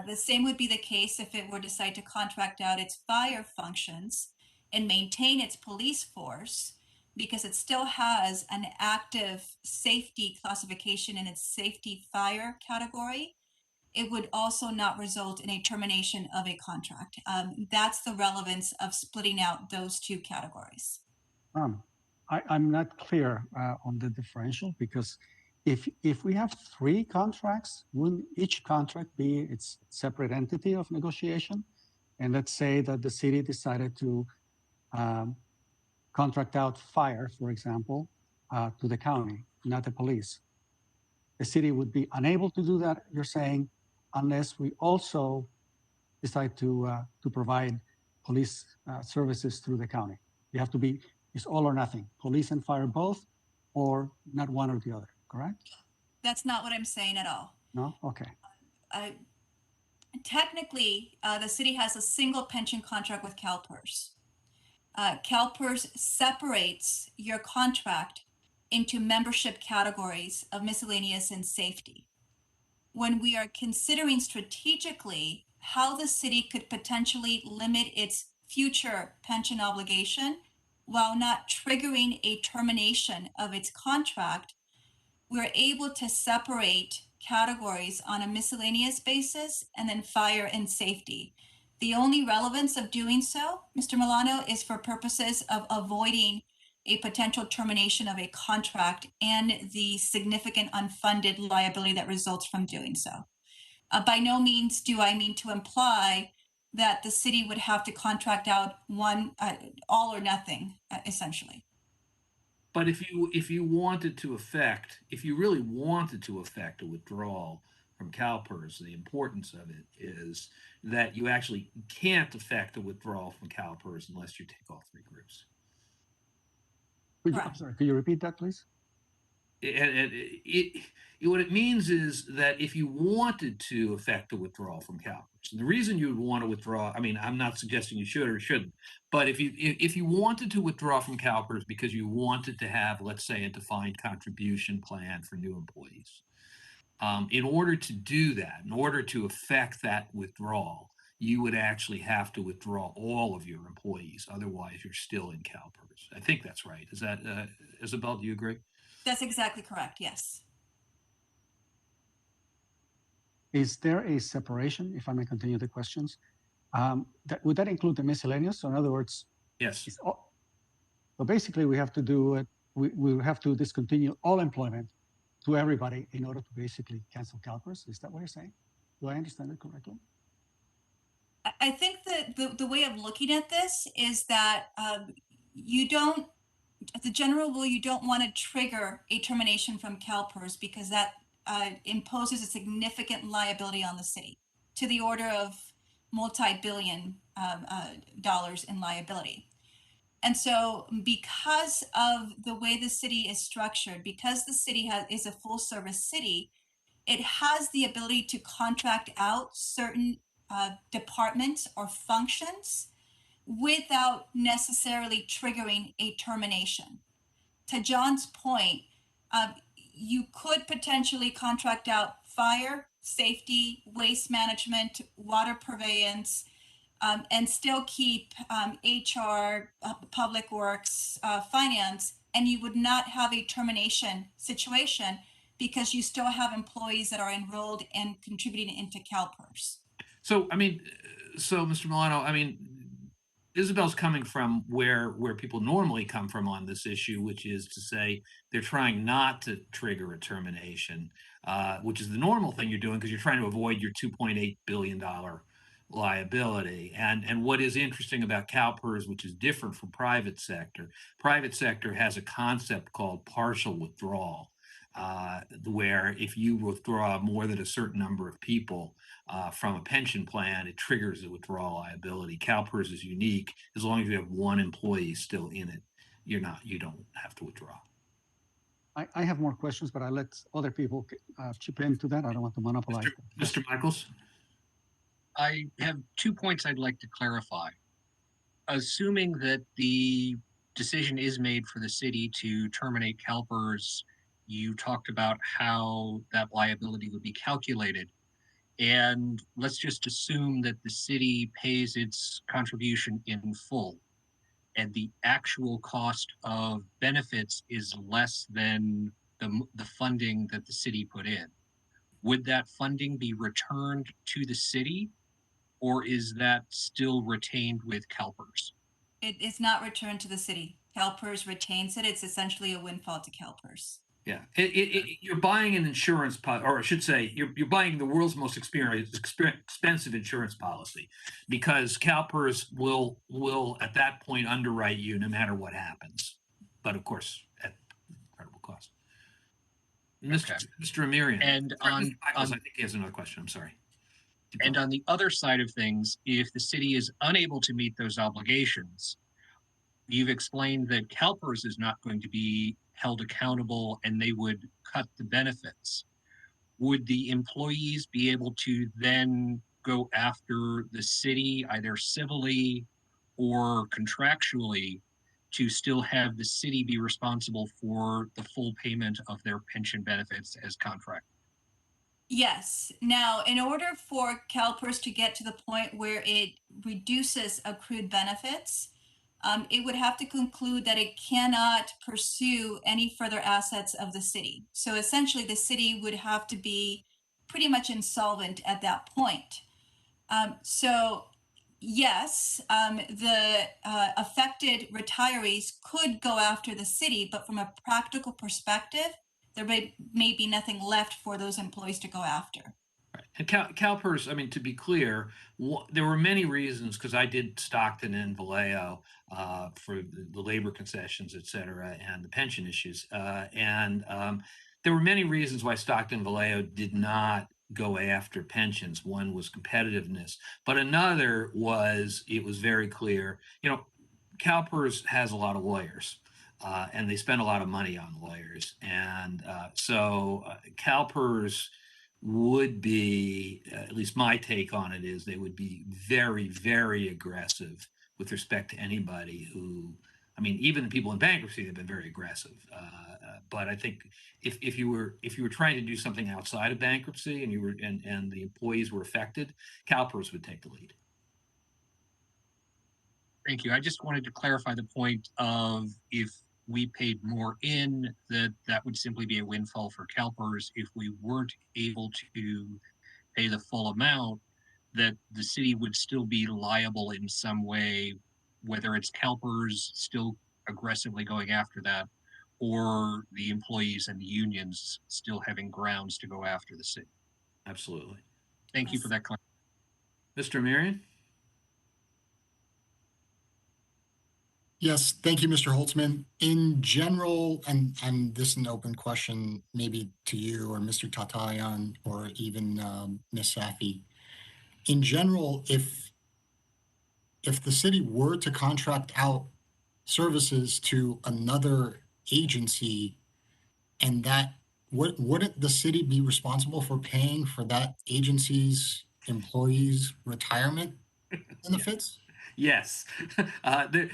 The same would be the case if it were to decide to contract out its fire functions and maintain its police force, because it still has an active safety classification in its safety fire category. It would also not result in a termination of a contract. That's the relevance of splitting out those 2 categories. I'm not clear on the differential, because if we have 3 contracts, wouldn't each contract be its separate entity of negotiation? And let's say that the city decided to contract out fire, for example, to the county, not the police. The city would be unable to do that, you're saying, unless we also decide to provide police services through the county. You have to be, it's all or nothing, police and fire both, or not one or the other, correct? That's not what I'm saying at all. No? Okay. Technically, the city has a single pension contract with Calpers. Calpers separates your contract into membership categories of miscellaneous and safety. When we are considering strategically how the city could potentially limit its future pension obligation while not triggering a termination of its contract, we're able to separate categories on a miscellaneous basis and then fire and safety. The only relevance of doing so, Mr. Milano, is for purposes of avoiding a potential termination of a contract and the significant unfunded liability that results from doing so. By no means do I mean to imply that the city would have to contract out one, all or nothing, essentially. But if you wanted to affect, if you really wanted to affect a withdrawal from CalPERS, the importance of it is that you actually can't affect a withdrawal from CalPERS unless you take all 3 groups. I'm sorry, could you repeat that, please? what it means is that if you wanted to effect a withdrawal from Calpers, and the reason you would want to withdraw, I mean, I'm not suggesting you should or shouldn't, but if you wanted to withdraw from Calpers because you wanted to have, let's say, a defined contribution plan for new employees, in order to do that, in order to effect that withdrawal, you would actually have to withdraw all of your employees. Otherwise, you're still in CalPERS. I think that's right. Is that, Isabel, do you agree? That's exactly correct, yes. Is there a separation, if I may continue the questions? Would that include the miscellaneous? So in other words, Yes. so basically we have to do it, we have to discontinue all employment to everybody in order to basically cancel CalPERS. Is that what you're saying? Do I understand it correctly? I think that the way of looking at this is that you don't, as a general rule, you don't want to trigger a termination from CalPERS because that imposes a significant liability on the city to the order of multi-billion dollars in liability. And so because of the way the city is structured, because the city is a full service city, it has the ability to contract out certain departments or functions without necessarily triggering a termination. To John's point, you could potentially contract out fire, safety, waste management, water purveyance, and still keep HR, public works, finance, and you would not have a termination situation because you still have employees that are enrolled and contributing into CalPERS. So, I mean, so Mr. Milano, I mean, Isabel's coming from where people normally come from on this issue, which is to say they're trying not to trigger a termination, which is the normal thing you're doing because you're trying to avoid your $2.8 billion liability. And what is interesting about CalPERS, which is different from private sector has a concept called partial withdrawal, where if you withdraw more than a certain number of people from a pension plan, it triggers a withdrawal liability. CalPERS is unique. As long as you have one employee still in it, you don't have to withdraw. I have more questions, but I let other people chip into that. I don't want to monopolize. Mr. Michaels? I have 2 points I'd like to clarify. Assuming that the decision is made for the city to terminate CalPERS, you talked about how that liability would be calculated. And let's just assume that the city pays its contribution in full and the actual cost of benefits is less than the funding that the city put in. Would that funding be returned to the city, or is that still retained with CalPERS? It is not returned to the city. CalPERS retains it. It's essentially a windfall to CalPERS. Yeah, you're buying an insurance or I should say, you're buying the world's most expensive insurance policy, because CalPERS will at that point underwrite you no matter what happens, but of course at incredible cost. Mr. Amirian, and Michaels, I think he has another question. I'm sorry. And on the other side of things, if the city is unable to meet those obligations, you've explained that CalPERS is not going to be held accountable and they would cut the benefits. Would the employees be able to then go after the city, either civilly or contractually, to still have the city be responsible for the full payment of their pension benefits as contracted? Yes. Now, in order for CalPERS to get to the point where it reduces accrued benefits, it would have to conclude that it cannot pursue any further assets of the city. So essentially, the city would have to be pretty much insolvent at that point. So yes, the affected retirees could go after the city, but from a practical perspective, there may be nothing left for those employees to go after. Right. And CalPERS, I mean, to be clear, there were many reasons, because I did Stockton and Vallejo for the labor concessions, et cetera, and the pension issues. There were many reasons why Stockton and Vallejo did not go after pensions. One was competitiveness, but another was, it was very clear, CalPERS has a lot of lawyers. and they spend a lot of money on lawyers. And so CalPERS would be, at least my take on it is, they would be very, very aggressive with respect to anybody who, I mean, even the people in bankruptcy have been very aggressive. But I think if you were trying to do something outside of bankruptcy and you were and the employees were affected, CalPERS would take the lead. Thank you. I just wanted to clarify the point of if we paid more in, that would simply be a windfall for CalPERS. If we weren't able to pay the full amount, that the city would still be liable in some way, whether it's CalPERS still aggressively going after that, or the employees and the unions still having grounds to go after the city. Absolutely. Thank you for that. Mr. Marion? Yes, thank you, Mr. Holtzman. In general, and this is an open question maybe to you or Mr. Tatayan or even Ms. Safi. In general, if the city were to contract out services to another agency, and that wouldn't the city be responsible for paying for that agency's employees' retirement benefits? Yes. The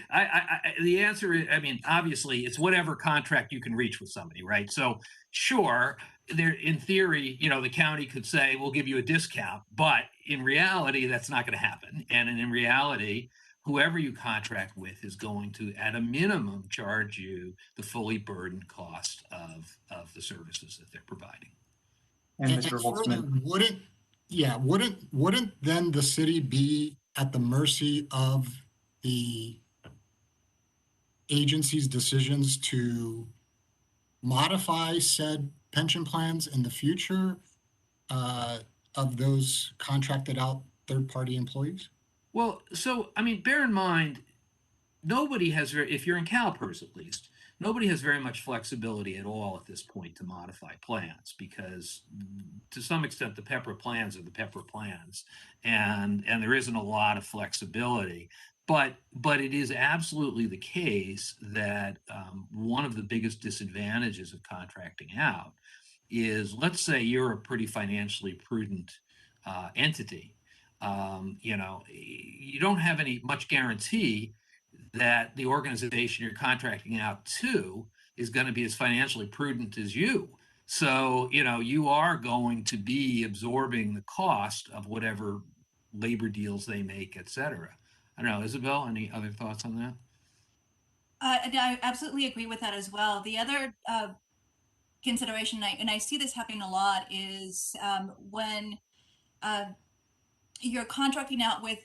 answer is, I mean, obviously, it's whatever contract you can reach with somebody, right? So, sure, there, in theory, you know, the county could say, we'll give you a discount, but in reality, that's not going to happen. And in reality, whoever you contract with is going to, at a minimum, charge you the fully burdened cost of the services that they're providing. And Mr. Holtzman, wouldn't then the city be at the mercy of the agency's decisions to modify said pension plans in the future of those contracted out third-party employees? Well, so, I mean, bear in mind, nobody has, if you're in CalPERS at least, nobody has very much flexibility at all at this point to modify plans, because to some extent the PEPRA plans are the PEPRA plans, and there isn't a lot of flexibility. But it is absolutely the case that one of the biggest disadvantages of contracting out is, let's say you're a pretty financially prudent entity. You know, you don't have much guarantee that the organization you're contracting out to is going to be as financially prudent as you. So, you know, you are going to be absorbing the cost of whatever labor deals they make, et cetera. I don't know, Isabel, any other thoughts on that? I absolutely agree with that as well. The other consideration, and I see this happening a lot, is when you're contracting out with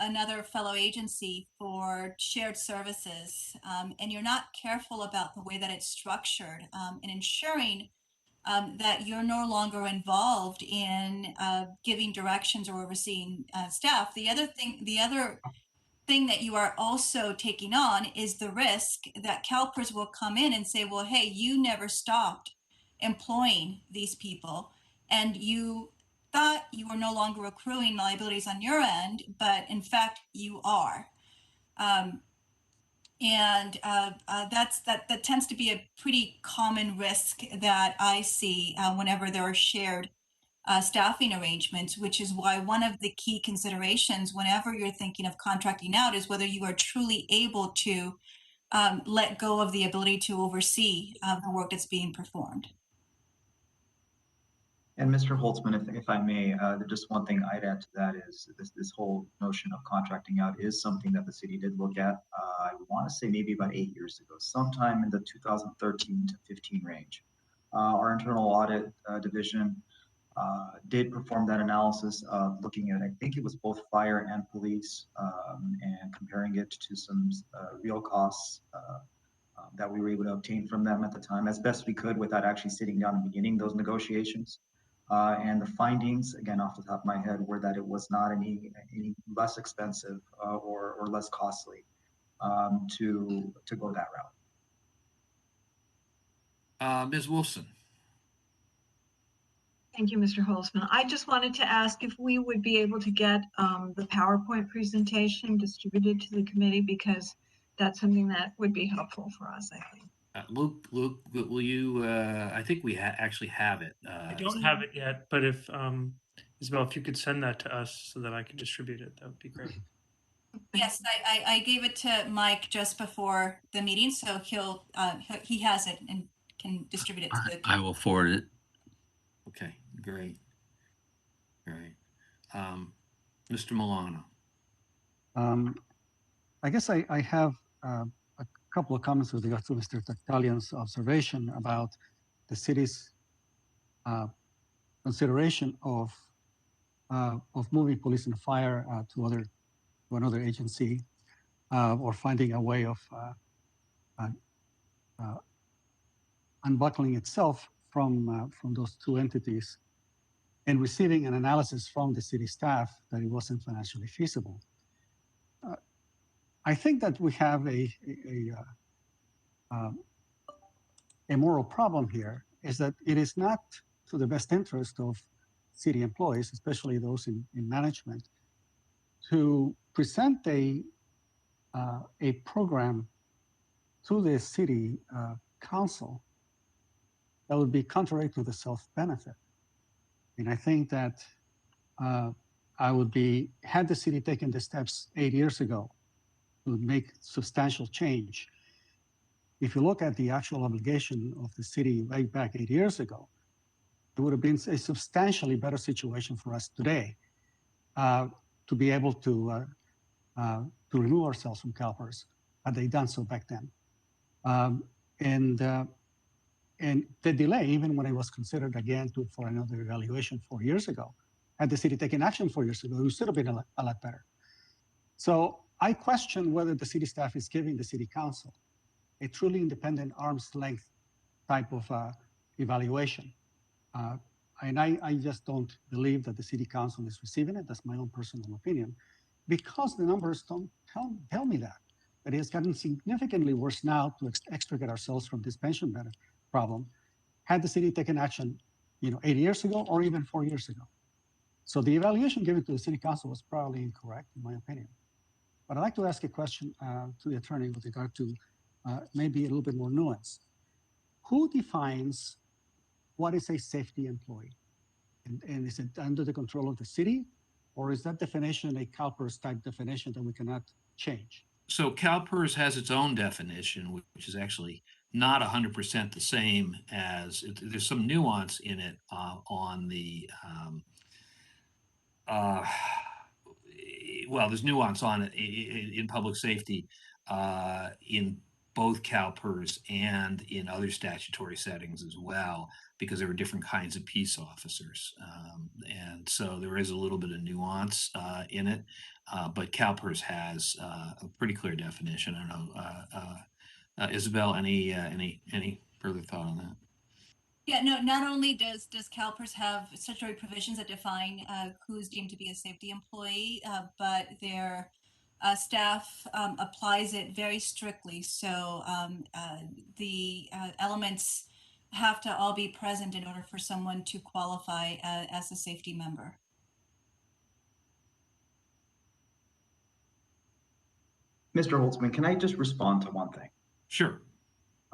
another fellow agency for shared services, and you're not careful about the way that it's structured, and ensuring that you're no longer involved in giving directions or overseeing staff. The other thing that you are also taking on is the risk that CalPERS will come in and say, well, hey, you never stopped employing these people, and you thought you were no longer accruing liabilities on your end, but in fact you are. That tends to be a pretty common risk that I see whenever there are shared staffing arrangements, which is why one of the key considerations whenever you're thinking of contracting out is whether you are truly able to let go of the ability to oversee the work that's being performed. and Mr. Holtzman, if I may, just one thing I'd add to that is this whole notion of contracting out is something that the city did look at. I want to say maybe about 8 years ago, sometime in the 2013 to 15 range. Our internal audit division did perform that analysis of looking at, I think it was both fire and police, and comparing it to some real costs that we were able to obtain from them at the time as best we could without actually sitting down and beginning those negotiations. And the findings, again, off the top of my head, were that it was not any less expensive or less costly to go that route. Ms. Wolfson. Thank you, Mr. Holtzman. I just wanted to ask if we would be able to get the PowerPoint presentation distributed to the committee, because that's something that would be helpful for us, I think. Luke, will you, I think we actually have it. I don't have it yet, but if, Isabel, if you could send that to us so that I could distribute it, that would be great. Yes, I gave it to Mike just before the meeting, so he has it and can distribute it to the. I will forward it. Okay, great. Great. Mr. Milano. I guess I have a couple of comments with regard to Mr. Tactalian's observation about the city's consideration of moving police and fire to another agency, or finding a way of unbuckling itself from those two entities, and receiving an analysis from the city staff that it wasn't financially feasible. I think that we have a moral problem here, is that it is not to the best interest of city employees, especially those in management, to present a program to the city council that would be contrary to the self-benefit. And I think that had the city taken the steps 8 years ago to make substantial change, if you look at the actual obligation of the city right back 8 years ago, it would have been a substantially better situation for us today to be able to remove ourselves from Calpers had they done so back then. And the delay, even when it was considered again for another evaluation 4 years ago, had the city taken action 4 years ago, it would still have been a lot better. So I question whether the city staff is giving the city council a truly independent arm's length type of evaluation. And I just don't believe that the city council is receiving it. That's my own personal opinion, because the numbers don't tell me that. It has gotten significantly worse now to extricate ourselves from this pension benefit problem had the city taken action 8 years ago or even 4 years ago. So the evaluation given to the city council was probably incorrect, in my opinion. But I'd like to ask a question to the attorney with regard to maybe a little bit more nuance. Who defines what is a safety employee? And is it under the control of the city, or is that definition a Calpers type definition that we cannot change? So Calpers has its own definition, which is actually not 100% the same as, there's some nuance in it on the, well, there's nuance on it in public safety in both Calpers and in other statutory settings as well, because there are different kinds of peace officers. And so there is a little bit of nuance in it, but Calpers has a pretty clear definition. I don't know, Isabel, any further thought on that? Yeah, no, not only does Calpers have statutory provisions that define who's deemed to be a safety employee, but their staff applies it very strictly. So the elements have to all be present in order for someone to qualify as a safety member. Mr. Holtzman, can I just respond to one thing? Sure.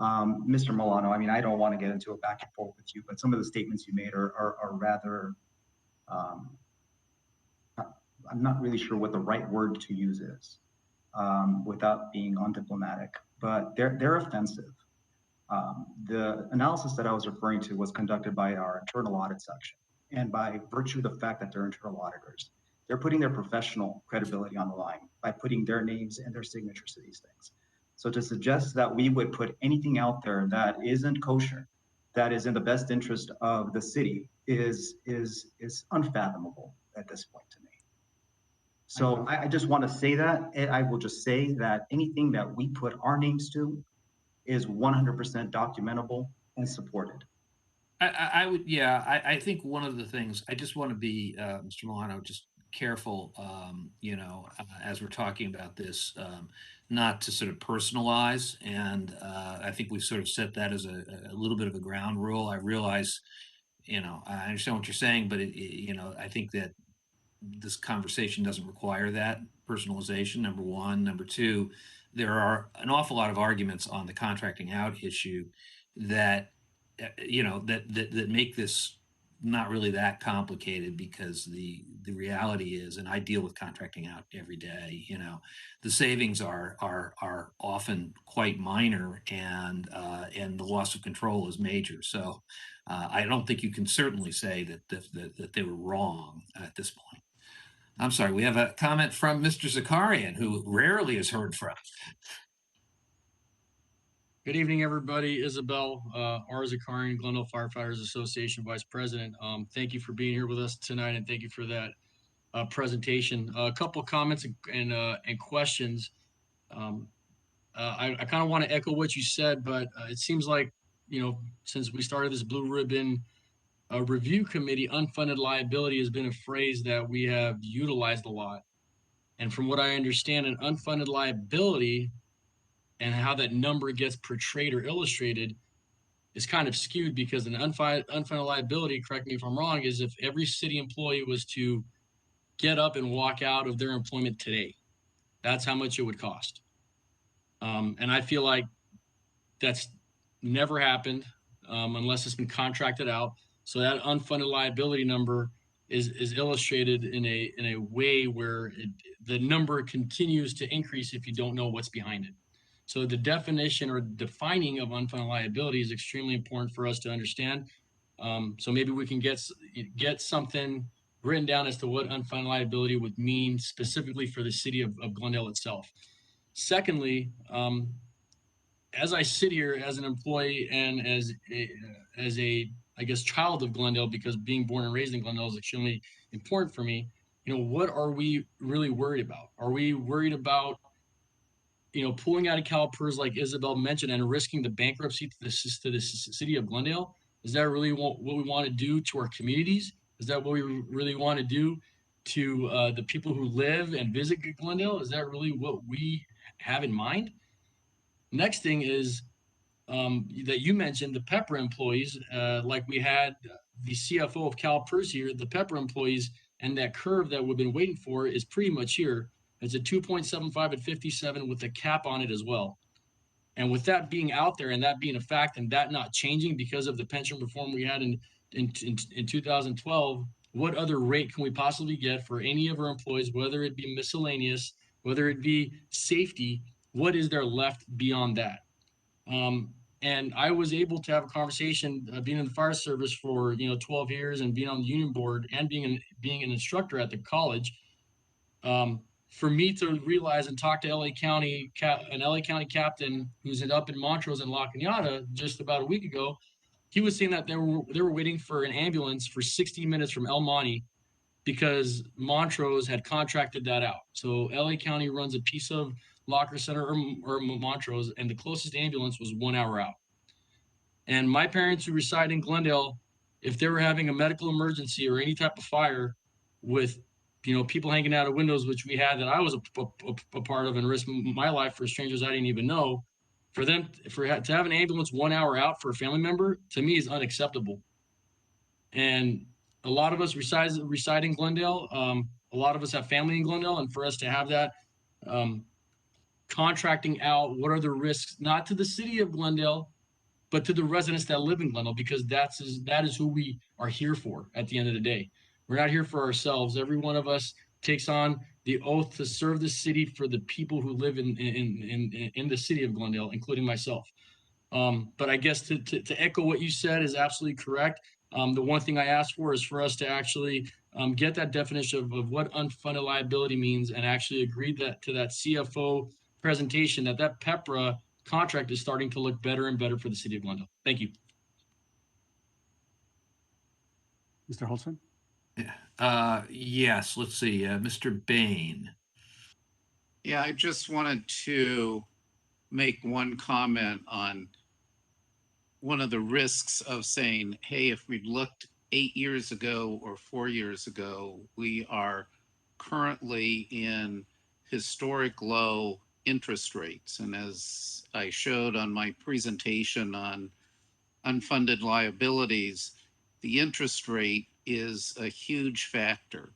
Mr. Milano, I mean, I don't want to get into a back and forth with you, but some of the statements you made are rather, I'm not really sure what the right word to use is without being undiplomatic, but they're offensive. The analysis that I was referring to was conducted by our internal audit section. And by virtue of the fact that they're internal auditors, they're putting their professional credibility on the line by putting their names and their signatures to these things. So to suggest that we would put anything out there that isn't kosher, that is in the best interest of the city, is unfathomable at this point to me. So I just want to say that, and I will just say that anything that we put our names to is 100% documentable and supported. I would, yeah, I think one of the things, I just want to be, Mr. Milano, just careful, as we're talking about this, not to sort of personalize. And I think we've sort of set that as a little bit of a ground rule. I realize, I understand what you're saying, but I think that this conversation doesn't require that personalization, number one. Number two, there are an awful lot of arguments on the contracting out issue that that make this not really that complicated, because the reality is, and I deal with contracting out every day, the savings are often quite minor, and the loss of control is major. So I don't think you can certainly say that they were wrong at this point. I'm sorry, we have a comment from Mr. Zakarian, who rarely is heard from. Good evening, everybody. Isabel, R. Zakarian, Glendale Firefighters Association Vice President. Thank you for being here with us tonight, and thank you for that presentation. A couple of comments and questions. I kind of want to echo what you said, but it seems like, since we started this Blue Ribbon Review Committee, unfunded liability has been a phrase that we have utilized a lot. And from what I understand, an unfunded liability and how that number gets portrayed or illustrated is kind of skewed, because an unfunded liability, correct me if I'm wrong, is if every city employee was to get up and walk out of their employment today. That's how much it would cost. And I feel like that's never happened unless it's been contracted out. So that unfunded liability number is illustrated in a way where the number continues to increase if you don't know what's behind it. So the definition or defining of unfunded liability is extremely important for us to understand. So maybe we can get something written down as to what unfunded liability would mean specifically for the city of Glendale itself. Secondly, as I sit here as an employee and as a I guess child of Glendale, because being born and raised in Glendale is extremely important for me, what are we really worried about? Are we worried about pulling out of Calpers, like Isabel mentioned, and risking the bankruptcy to the city of Glendale? Is that really what we want to do to our communities? Is that what we really want to do to the people who live and visit Glendale? Is that really what we have in mind? Next thing is that you mentioned the PEPRA employees, like we had the CFO of Calpers here, the PEPRA employees, and that curve that we've been waiting for is pretty much here. It's a 2.75 at 57 with a cap on it as well. And with that being out there and that being a fact and that not changing because of the pension reform we had in 2012, what other rate can we possibly get for any of our employees, whether it be miscellaneous, whether it be safety? What is there left beyond that? And I was able to have a conversation, being in the fire service for 12 years and being on the union board and being an instructor at the college. For me to realize and talk to an LA County captain who's up in Montrose and La Cañada just about a week ago, he was saying that they were waiting for an ambulance for 60 minutes from El Monte because Montrose had contracted that out. So LA County runs a piece of Locker Center or Montrose, and the closest ambulance was 1 hour out. And my parents who reside in Glendale, if they were having a medical emergency or any type of fire with people hanging out of windows, which we had, that I was a part of, and risk my life for strangers I didn't even know, to have an ambulance 1 hour out for a family member, to me, is unacceptable. And a lot of us reside in Glendale. A lot of us have family in Glendale, and for us to have that contracting out, what are the risks, not to the city of Glendale, but to the residents that live in Glendale, because that is who we are here for at the end of the day. We're not here for ourselves. Every one of us takes on the oath to serve the city for the people who live in the city of Glendale, including myself. But I guess to echo what you said is absolutely correct. The one thing I asked for is for us to actually get that definition of what unfunded liability means, and actually agree to that CFO presentation, that PEPRA contract is starting to look better and better for the city of Glendale. Thank you. Mr. Holtzman? Yes, let's see, Mr. Bain. Yeah, I just wanted to make one comment on one of the risks of saying, hey, if we'd looked 8 years ago or 4 years ago, we are currently in historic low interest rates. And as I showed on my presentation on unfunded liabilities, the interest rate is a huge factor.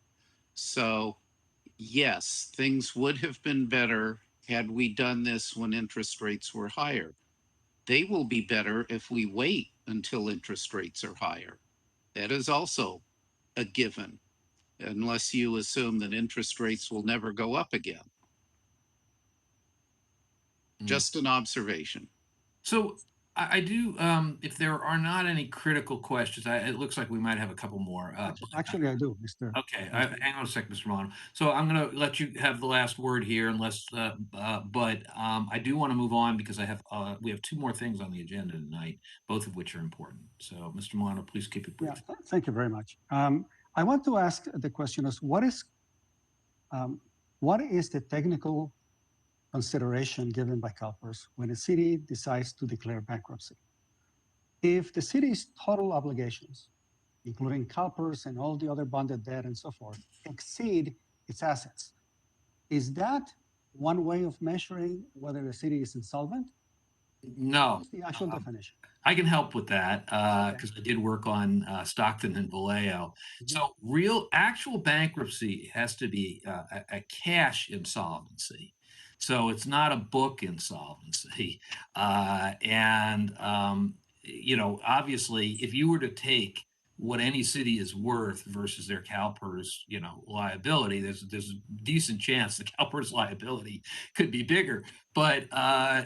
So yes, things would have been better had we done this when interest rates were higher. They will be better if we wait until interest rates are higher. That is also a given, unless you assume that interest rates will never go up again. Just an observation. So I do, if there are not any critical questions, it looks like we might have a couple more. Actually, I do, Mr. Okay, hang on a second, Mr. Milano. So I'm going to let you have the last word here, unless, but I do want to move on because we have two more things on the agenda tonight, both of which are important. So, Mr. Milano, please keep it brief. Yeah, thank you very much. I want to ask the question is, what is the technical consideration given by Calpers when a city decides to declare bankruptcy? If the city's total obligations, including Calpers and all the other bonded debt and so forth, exceed its assets, is that one way of measuring whether the city is insolvent? No. What's the actual definition? I can help with that because I did work on Stockton and Vallejo. So actual bankruptcy has to be a cash insolvency. So it's not a book insolvency. Obviously, if you were to take what any city is worth versus their Calpers, liability, there's a decent chance the Calpers liability could be bigger, but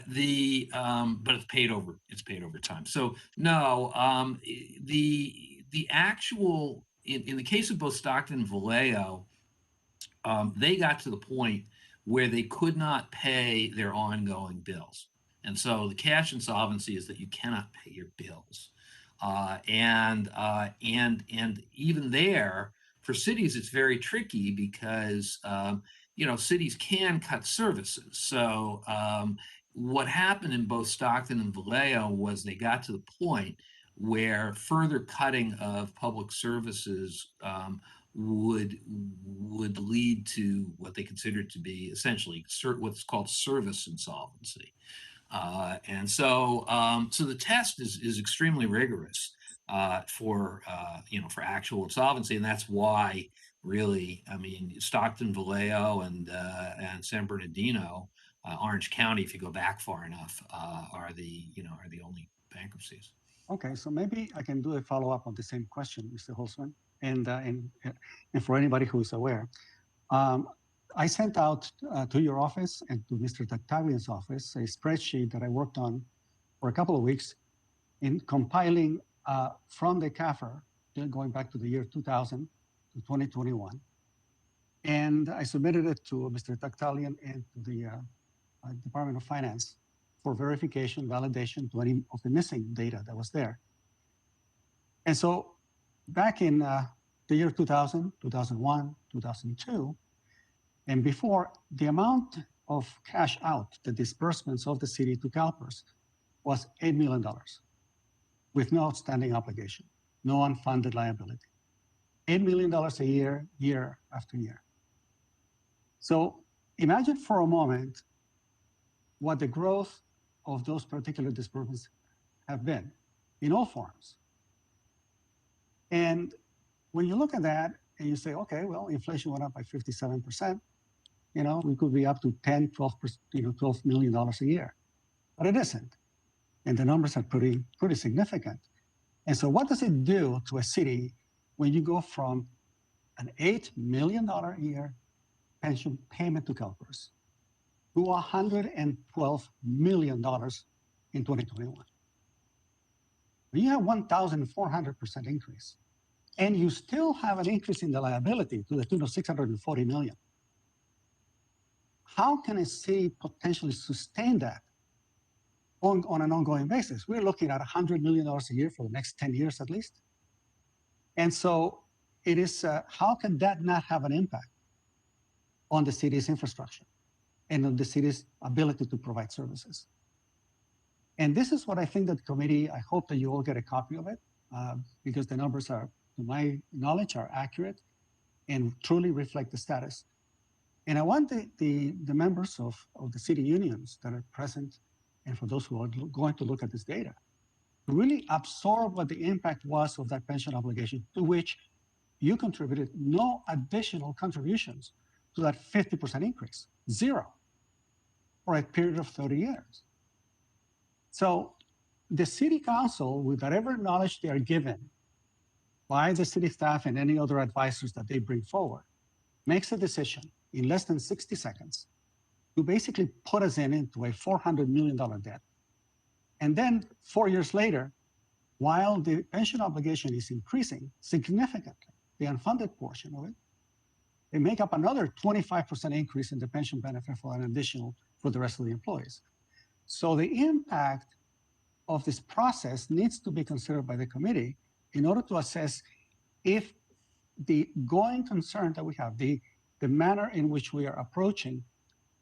it's paid over time. So no, the actual in the case of both Stockton and Vallejo, they got to the point where they could not pay their ongoing bills, and so the cash insolvency is that you cannot pay your bills. And even there, for cities, it's very tricky because cities can cut services. So what happened in both Stockton and Vallejo was they got to the point where further cutting of public services would lead to what they considered to be essentially what's called service insolvency. So the test is extremernly rigorous for actual insolvency, and that's why really, Stockton, Vallejo, and San Bernardino, Orange County, if you go back far enough, are the only bankruptcies. Okay, so maybe I can do a follow-up on the same question, Mr. Holzman, and for anybody who is aware. I sent out to your office and to Mr. Tactaglian's office a spreadsheet that I worked on for a couple of weeks in compiling from the CAFR, going back to the year 2000 to 2021. And I submitted it to Mr. Tactaglian and to the Department of Finance for verification, validation to any of the missing data that was there. And so back in the year 2000, 2001, 2002, and before, the amount of cash out, the disbursements of the city to Calpers, was $8 million with no outstanding obligation, no unfunded liability. $8 million a year, year after year. So imagine for a moment what the growth of those particular disbursements have been in all forms. And when you look at that and you say, okay, well, inflation went up by 57%, we could be up to 10, 12%, $12 million a year, but it isn't. And the numbers are pretty significant. And so what does it do to a city when you go from an $8 million a year pension payment to Calpers to $112 million in 2021? When you have 1,400% increase, and you still have an increase in the liability to the tune of $640 million. How can a city potentially sustain that on an ongoing basis? We're looking at $100 million a year for the next 10 years at least. And so it is, how can that not have an impact on the city's infrastructure and on the city's ability to provide services? And this is what I think that the committee, I hope that you all get a copy of it because the numbers are, to my knowledge, are accurate and truly reflect the status. And I want the members of the city unions that are present, and for those who are going to look at this data, to really absorb what the impact was of that pension obligation, to which you contributed no additional contributions to that 50% increase, zero. for a period of 30 years. So the city council, with whatever knowledge they are given by the city staff and any other advisors that they bring forward, makes a decision in less than 60 seconds to basically put us into a $400 million debt. And then 4 years later, while the pension obligation is increasing significantly, the unfunded portion of it, they make up another 25% increase in the pension benefit for an additional for the rest of the employees. So the impact of this process needs to be considered by the committee in order to assess if the going concern that we have, the manner in which we are approaching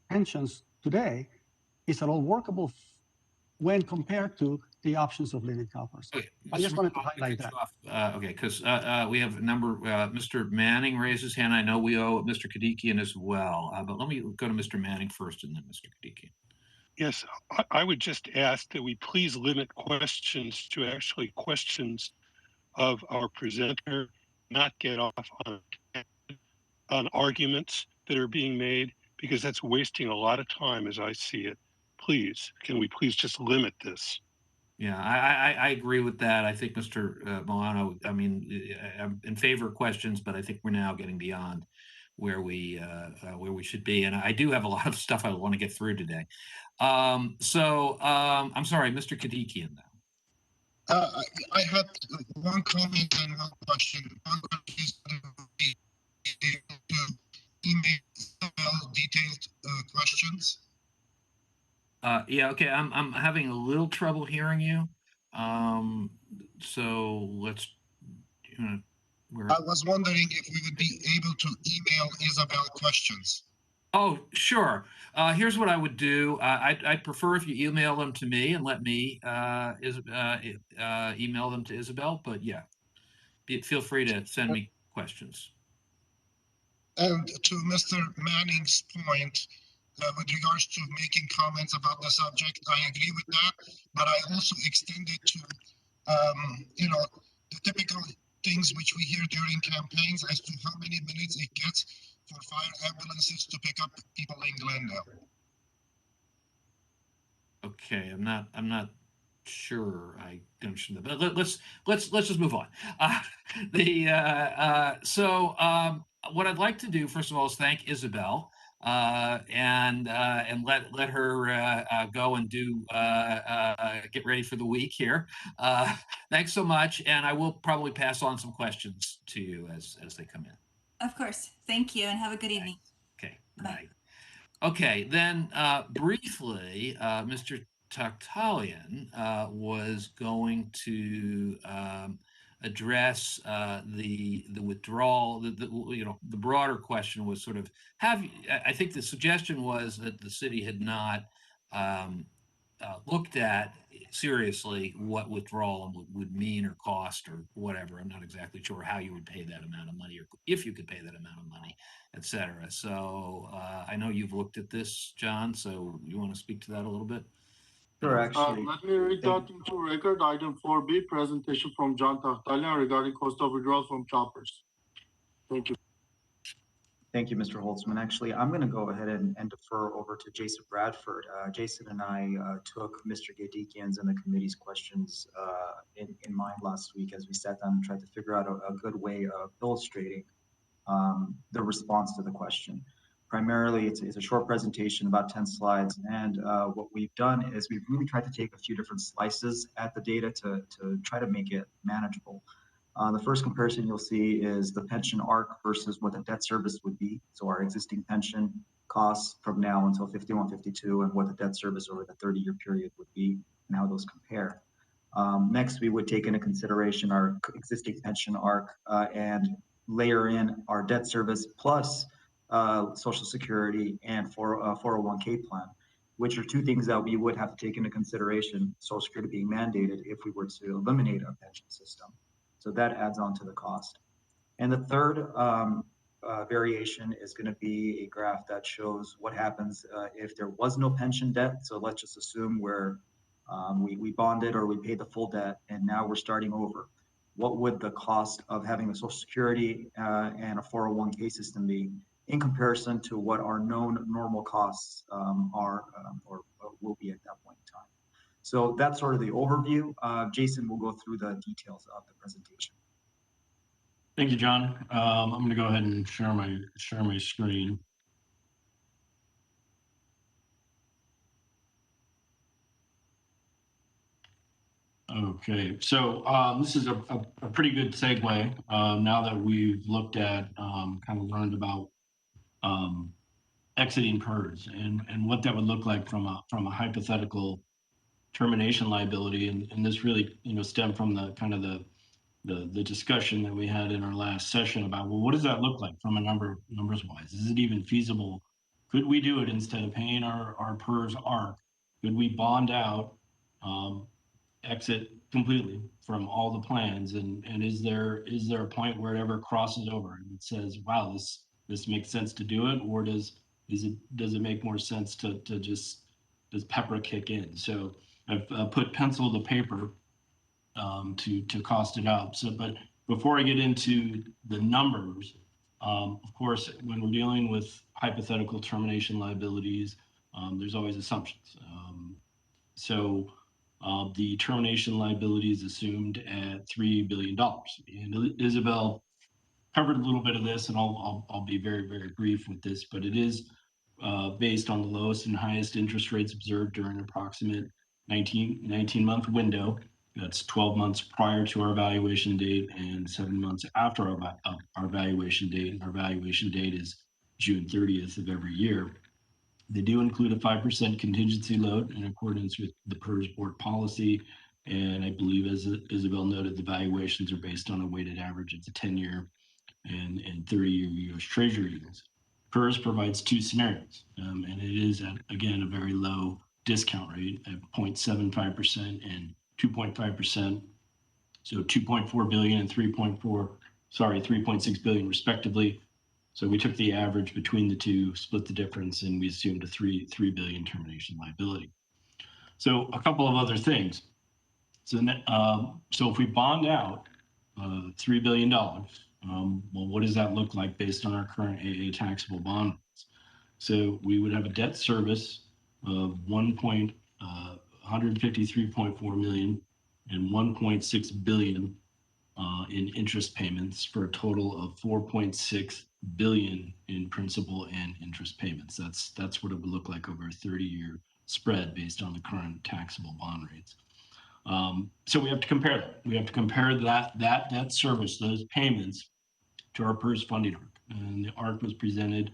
pensions today is at all workable when compared to the options of leaving Calpers. Okay, I just wanted to highlight that. Okay, because we have a number, Mr. Manning raised his hand. I know we owe Mr. Kadikian as well, but let me go to Mr. Manning first and then Mr. Kadikian. Yes, I would just ask that we please limit questions to actually questions of our presenter, not get off on arguments that are being made, because that's wasting a lot of time as I see it. Please, can we please just limit this? Yeah, I agree with that. I think Mr. Milano, I mean, I'm in favor of questions, but I think we're now getting beyond where we should be. And I do have a lot of stuff I want to get through today. I'm sorry, Mr. Kadikian now. I had one comment and one question. One question is to email detailed questions. Yeah, okay. I'm having a little trouble hearing you. So let's. I was wondering if we would be able to email Isabel questions. Oh, sure. Here's what I would do. I'd prefer if you email them to me and let me email them to Isabel. But yeah, feel free to send me questions. And to Mr. Manning's point, with regards to making comments about the subject, I agree with that. But I also extend it to, the typical things which we hear during campaigns as to how many minutes it gets for fire ambulances to pick up people in Glendale. Okay, I'm not sure I understand that, but let's just move on. What I'd like to do first of all is thank Isabel and let her go and do get ready for the week here. Thanks so much, and I will probably pass on some questions to you as they come in. Of course. Thank you, and have a good evening. Okay. Bye. Okay, then briefly, Mr. Taktalian was going to address the withdrawal. The broader question was sort of I think the suggestion was that the city had not looked at seriously what withdrawal would mean or cost or whatever. I'm not exactly sure how you would pay that amount of money or if you could pay that amount of money, et cetera. So I know you've looked at this, John, so you want to speak to that a little bit? Sure, actually. Let me read that into record. Item 4B, presentation from John Tahtalian regarding cost of withdrawal from Calpers. Thank you. Thank you, Mr. Holtzman. Actually, I'm going to go ahead and defer over to Jason Bradford. Jason and I took Mr. Gadikian's and the committee's questions in mind last week as we sat down and tried to figure out a good way of illustrating the response to the question. Primarily, it's a short presentation, about 10 slides. And what we've done is we've really tried to take a few different slices at the data to try to make it manageable. The first comparison you'll see is the pension arc versus what the debt service would be. So our existing pension costs from now until 51, 52, and what the debt service over the 30-year period would be, and how those compare. Next, we would take into consideration our existing pension arc and layer in our debt service plus Social Security and 401k plan, which are two things that we would have to take into consideration, Social Security being mandated if we were to eliminate our pension system. So that adds on to the cost. And the third variation is going to be a graph that shows what happens if there was no pension debt. So let's just assume we bonded or we paid the full debt and now we're starting over. What would the cost of having a Social Security and a 401k system be in comparison to what our known normal costs are or will be at that point in time. So that's sort of the overview. Jason will go through the details of the presentation. Thank you, John. I'm going to go ahead and share my screen. Okay, so this is a pretty good segue now that we've looked at, kind of learned about exiting PERS and what that would look like from a hypothetical termination liability, and this really stemmed from the kind of the discussion that we had in our last session about, well, what does that look like from a numbers wise? Is it even feasible? Could we do it instead of paying our PERS ARC? Could we bond out, exit completely from all the plans, and is there a point where it ever crosses over and it says, wow, this makes sense to do it, or does it make more sense to just does pepper kick in? So I've put pencil to paper to cost it out. So, but before I get into the numbers, of course, when we're dealing with hypothetical termination liabilities, there's always assumptions. The termination liability is assumed at $3 billion. And Isabel covered a little bit of this, and I'll be very, very brief with this, but it is based on the lowest and highest interest rates observed during an approximate 19-month window. That's 12 months prior to our valuation date and 7 months after our valuation date. And our valuation date is June 30th of every year. They do include a 5% contingency load in accordance with the PERS board policy. And I believe, as Isabel noted, the valuations are based on a weighted average of the 10-year and 30-year U.S. Treasury yields. PERS provides two scenarios, and it is, again, a very low discount rate at 0.75% and 2.5%. So 2.4 billion and 3.6 billion respectively. So we took the average between the two, split the difference, and we assumed a 3 billion termination liability. So a couple of other things. So if we bond out $3 billion, well, what does that look like based on our current AA taxable bond rates? So we would have a debt service of 153.4 million and 1.6 billion in interest payments, for a total of 4.6 billion in principal and interest payments. That's what it would look like over a 30-year spread based on the current taxable bond rates. So we have to compare that. We have to compare that debt service, those payments, to our PERS funding ARC. And the ARC was presented,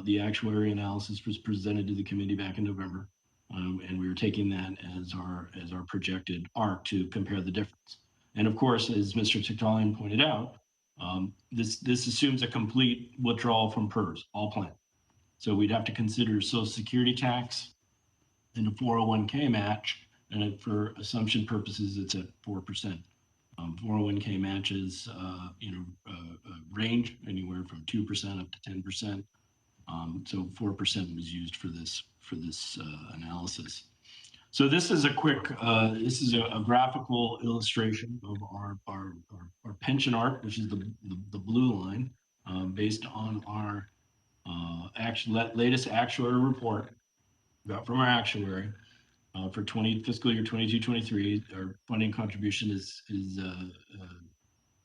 the actuary analysis was presented to the committee back in November. And we were taking that as our projected ARC to compare the difference. And of course, as Mr. Tiktaalian pointed out, this assumes a complete withdrawal from PERS, all planned. So we'd have to consider Social Security tax and a 401k match, and for assumption purposes, it's at 4%. 401k matches, range anywhere from 2% up to 10%. So 4% was used for this analysis. So this is a quick, this is a graphical illustration of our pension ARC, which is the blue line, based on our latest actuary report got from our actuary for fiscal year 22-23. Our funding contribution is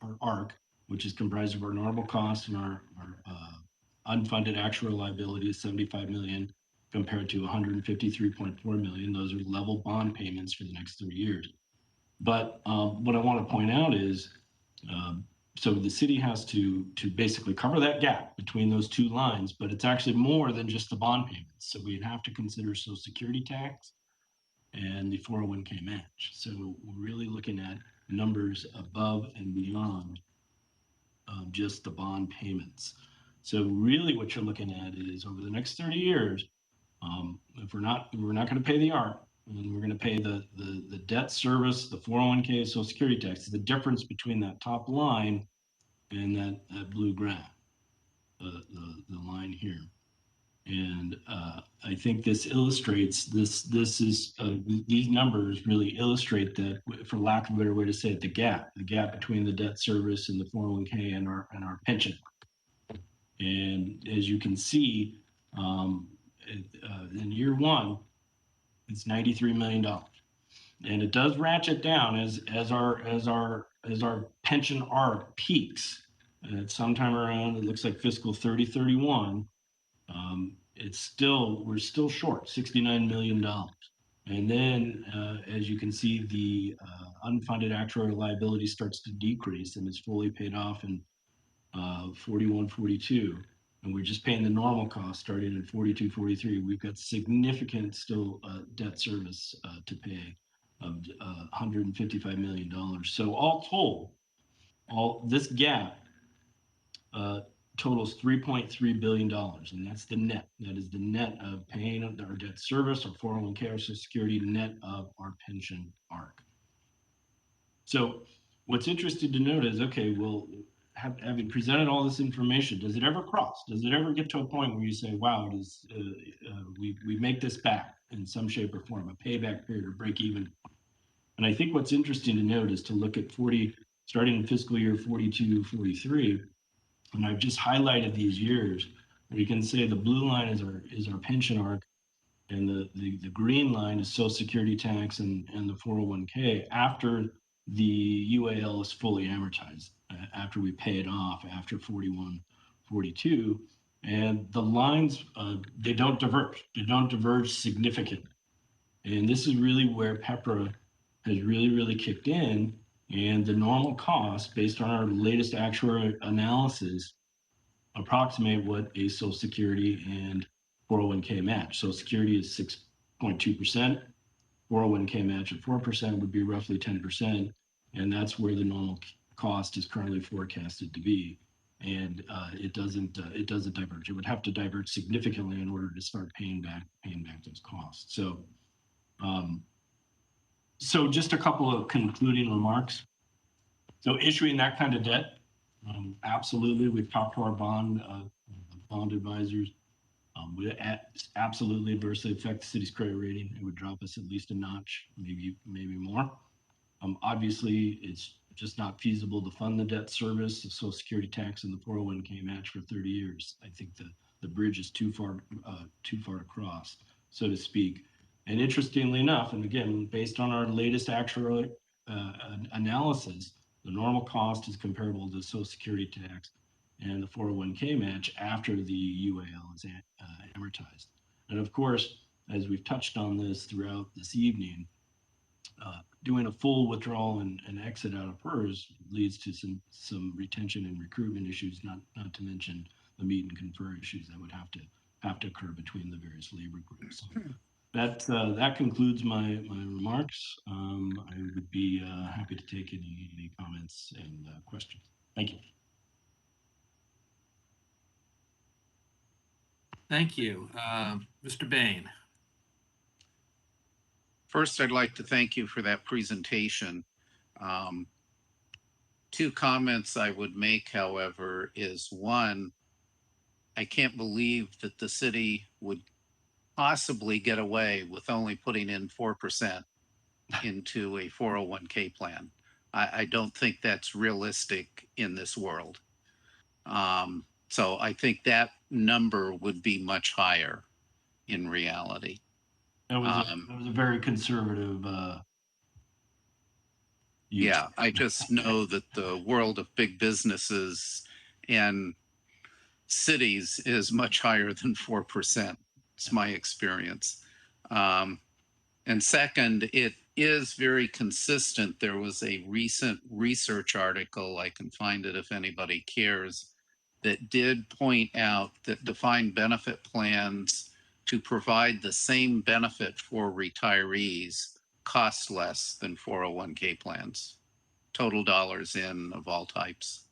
our ARC, which is comprised of our normal costs and our unfunded actuarial liability is 75 million compared to 153.4 million. Those are level bond payments for the next 3 years. But what I want to point out is, so the city has to basically cover that gap between those two lines, but it's actually more than just the bond payments. So we'd have to consider Social Security tax and the 401k match. So we're really looking at numbers above and beyond just the bond payments. So really what you're looking at is, over the next 30 years, if we're not going to pay the ARC, and we're going to pay the debt service, the 401k, Social Security tax, the difference between that top line and that blue graph, the line here. And I think this illustrates these numbers really illustrate that, for lack of a better way to say it, the gap between the debt service and the 401k and our pension. And as you can see, in year one, it's $93 million. And it does ratchet down as our pension arc peaks at sometime around, it looks like fiscal 3031. We're still short $69 million. And then, as you can see, the unfunded actuarial liability starts to decrease and it's fully paid off in 41, 42. And we're just paying the normal cost starting in 42, 43. We've got significant still debt service to pay of $155 million. So all told, all this gap totals $3.3 billion, and that's the net. That is the net of paying our debt service, our 401k, our Social Security, net of our pension arc. So what's interesting to note is, okay, well, having presented all this information, does it ever cross? Does it ever get to a point where you say, wow, it is, we make this back in some shape or form, a payback period or break even? And I think what's interesting to note is to look at starting in fiscal year 42, 43, and I've just highlighted these years where you can say the blue line is our pension arc, and the green line is Social Security tax and the 401k after the UAL is fully amortized, after we pay it off after 41, 42. And the lines, they don't diverge significantly. And this is really where PEPRA has really kicked in, and the normal cost based on our latest actuarial analysis approximate what a Social Security and 401k match. Social Security is 6.2%, 401k match at 4% would be roughly 10%, and that's where the normal cost is currently forecasted to be. And it doesn't diverge. It would have to diverge significantly in order to start paying back those costs. So just a couple of concluding remarks. So issuing that kind of debt, absolutely, we've talked to our bond advisors. Would absolutely adversely affect the city's credit rating. It would drop us at least a notch, maybe more. Obviously, it's just not feasible to fund the debt service, the Social Security tax, and the 401k match for 30 years. I think the bridge is too far to cross, so to speak. And interestingly enough, and again, based on our latest actuarial analysis, the normal cost is comparable to the Social Security tax and the 401k match after the UAL is amortized. And of course, as we've touched on this throughout this evening, doing a full withdrawal and exit out of PERS leads to some retention and recruitment issues, not to mention the meet and confer issues that would have to occur between the various labor groups. So that concludes my remarks. I would be happy to take any comments and questions. Thank you. Thank you. Mr. Bain. First, I'd like to thank you for that presentation. Two comments I would make, however, is one, I can't believe that the city would possibly get away with only putting in 4% into a 401k plan. I don't think that's realistic in this world. So I think that number would be much higher in reality. That was a very conservative. Yeah, I just know that the world of big businesses and cities is much higher than 4%. It's my experience. And second, it is very consistent. There was a recent research article, I can find it if anybody cares, that did point out that defined benefit plans to provide the same benefit for retirees cost less than 401k plans, total dollars in of all types.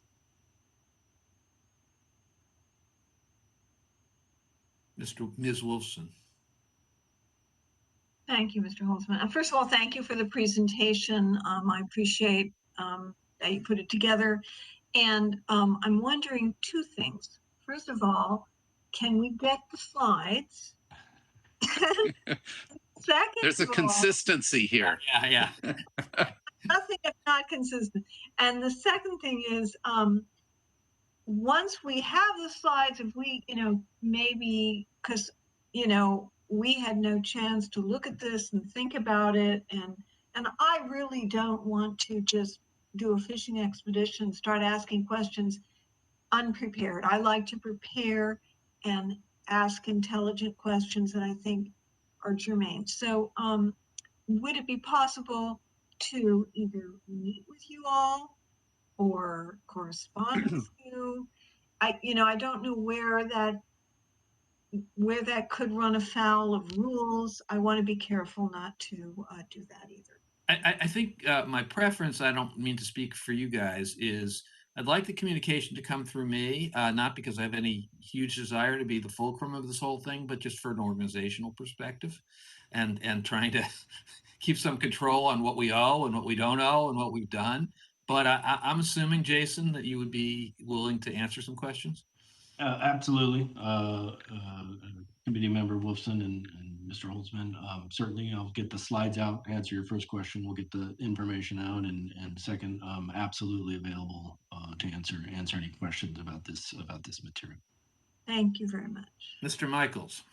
Ms. Wolfson. Thank you, Mr. Holtzman. First of all, thank you for the presentation. I appreciate that you put it together. And I'm wondering two things. First of all, can we get the slides? Second, there's a consistency here. Yeah. Nothing if not consistent. And the second thing is, once we have the slides, if we, maybe, because, we had no chance to look at this and think about it. And I really don't want to just do a fishing expedition, start asking questions unprepared. I like to prepare and ask intelligent questions that I think are germane. So would it be possible to either meet with you all or correspond with you? I don't know where that could run afoul of rules. I want to be careful not to do that either. I think my preference, I don't mean to speak for you guys, is I'd like the communication to come through me, not because I have any huge desire to be the fulcrum of this whole thing, but just for an organizational perspective and trying to keep some control on what we owe and what we don't owe and what we've done. But I'm assuming, Jason, that you would be willing to answer some questions. Absolutely. Committee member Wolfson and Mr. Holtzman, certainly I'll get the slides out, answer your first question. We'll get the information out, and second, absolutely available to answer any questions about this material. Thank you very much. Mr. Michaels.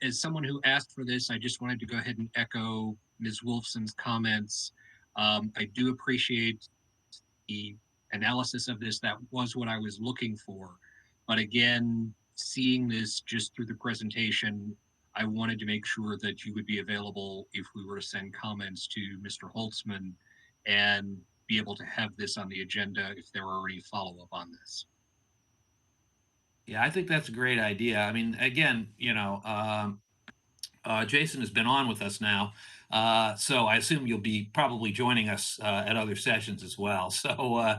As someone who asked for this, I just wanted to go ahead and echo Ms. Wolfson's comments. I do appreciate the analysis of this. That was what I was looking for. But again, seeing this just through the presentation, I wanted to make sure that you would be available if we were to send comments to Mr. Holtzman and be able to have this on the agenda if there were any follow-up on this. Yeah, I think that's a great idea. I mean, again, Jason has been on with us now, so I assume you'll be probably joining us at other sessions as well. So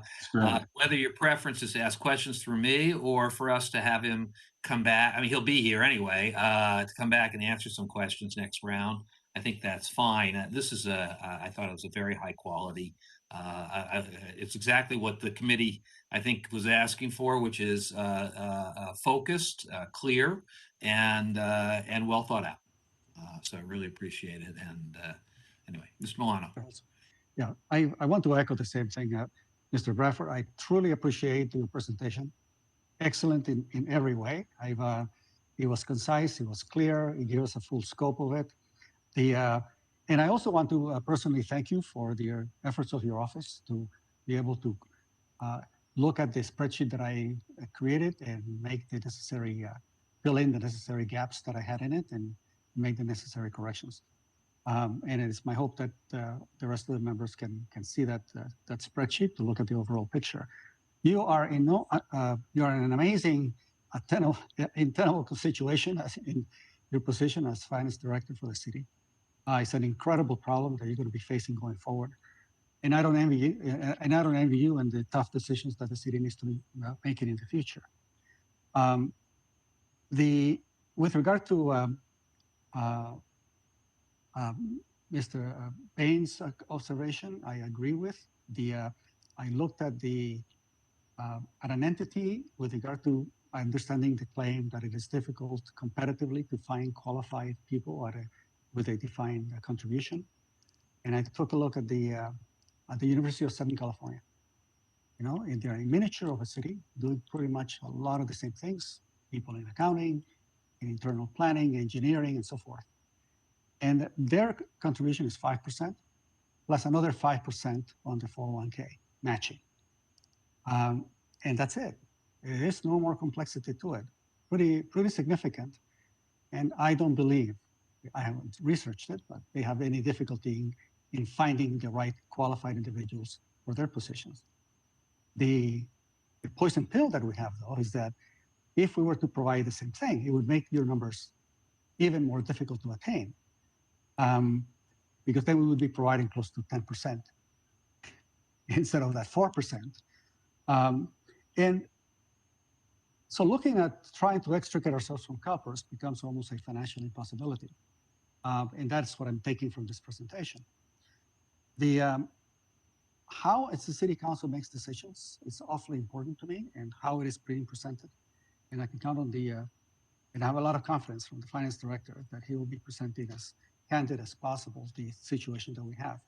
whether your preference is to ask questions through me or for us to have him come back, I mean, he'll be here anyway, to come back and answer some questions next round, I think that's fine. This is I thought it was a very high quality. It's exactly what the committee, I think, was asking for, which is focused, clear, and well thought out. So I really appreciate it. And anyway, Mr. Milano. Yeah, I want to echo the same thing, Mr. Bradford. I truly appreciate your presentation. Excellent in every way. It was concise, it was clear, it gave us a full scope of it. And I also want to personally thank you for the efforts of your office to be able to look at the spreadsheet that I created and make the necessary, fill in the necessary gaps that I had in it and make the necessary corrections. And it's my hope that the rest of the members can see that spreadsheet to look at the overall picture. You are in an amazing untenable situation in your position as finance director for the city. It's an incredible problem that you're going to be facing going forward. And I don't envy you, and the tough decisions that the city needs to be making in the future. With regard to Mr. Bain's observation, I agree with. I looked at an entity with regard to understanding the claim that it is difficult competitively to find qualified people with a defined contribution. And I took a look at the University of Southern California. And they're a miniature of a city doing pretty much a lot of the same things, people in accounting, in internal planning, engineering, and so forth. And their contribution is 5%, plus another 5% on the 401k matching. And that's it. There is no more complexity to it. Pretty significant. And I don't believe, I haven't researched it, but they have any difficulty in finding the right qualified individuals for their positions. The poison pill that we have, though, is that if we were to provide the same thing, it would make your numbers even more difficult to attain. Because then we would be providing close to 10% instead of that 4%. And so looking at trying to extricate ourselves from Calpers becomes almost a financial impossibility. And that's what I'm taking from this presentation. How the city council makes decisions is awfully important to me, and how it is being presented. And I can count on and I have a lot of confidence from the finance director that he will be presenting as candid as possible the situation that we have.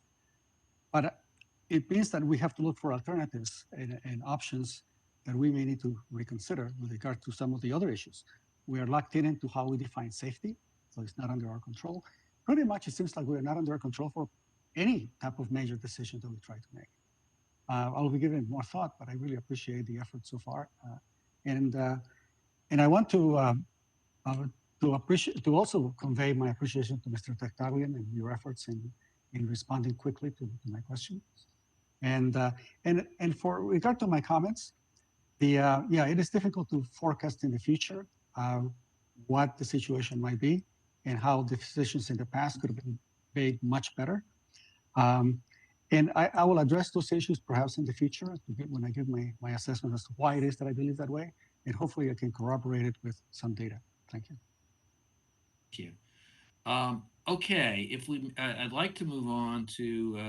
But it means that we have to look for alternatives and options that we may need to reconsider with regard to some of the other issues. We are locked into how we define safety, so it's not under our control. Pretty much it seems like we're not under our control for any type of major decision that we try to make. I'll be giving it more thought, but I really appreciate the effort so far. And I want to also convey my appreciation to Mr. Tactavian and your efforts in responding quickly to my question. And for regard to my comments, yeah, it is difficult to forecast in the future what the situation might be and how the decisions in the past could have been made much better. And I will address those issues perhaps in the future when I give my assessment as to why it is that I believe that way. And hopefully I can corroborate it with some data. Thank you. Thank you. Okay, I'd like to move on to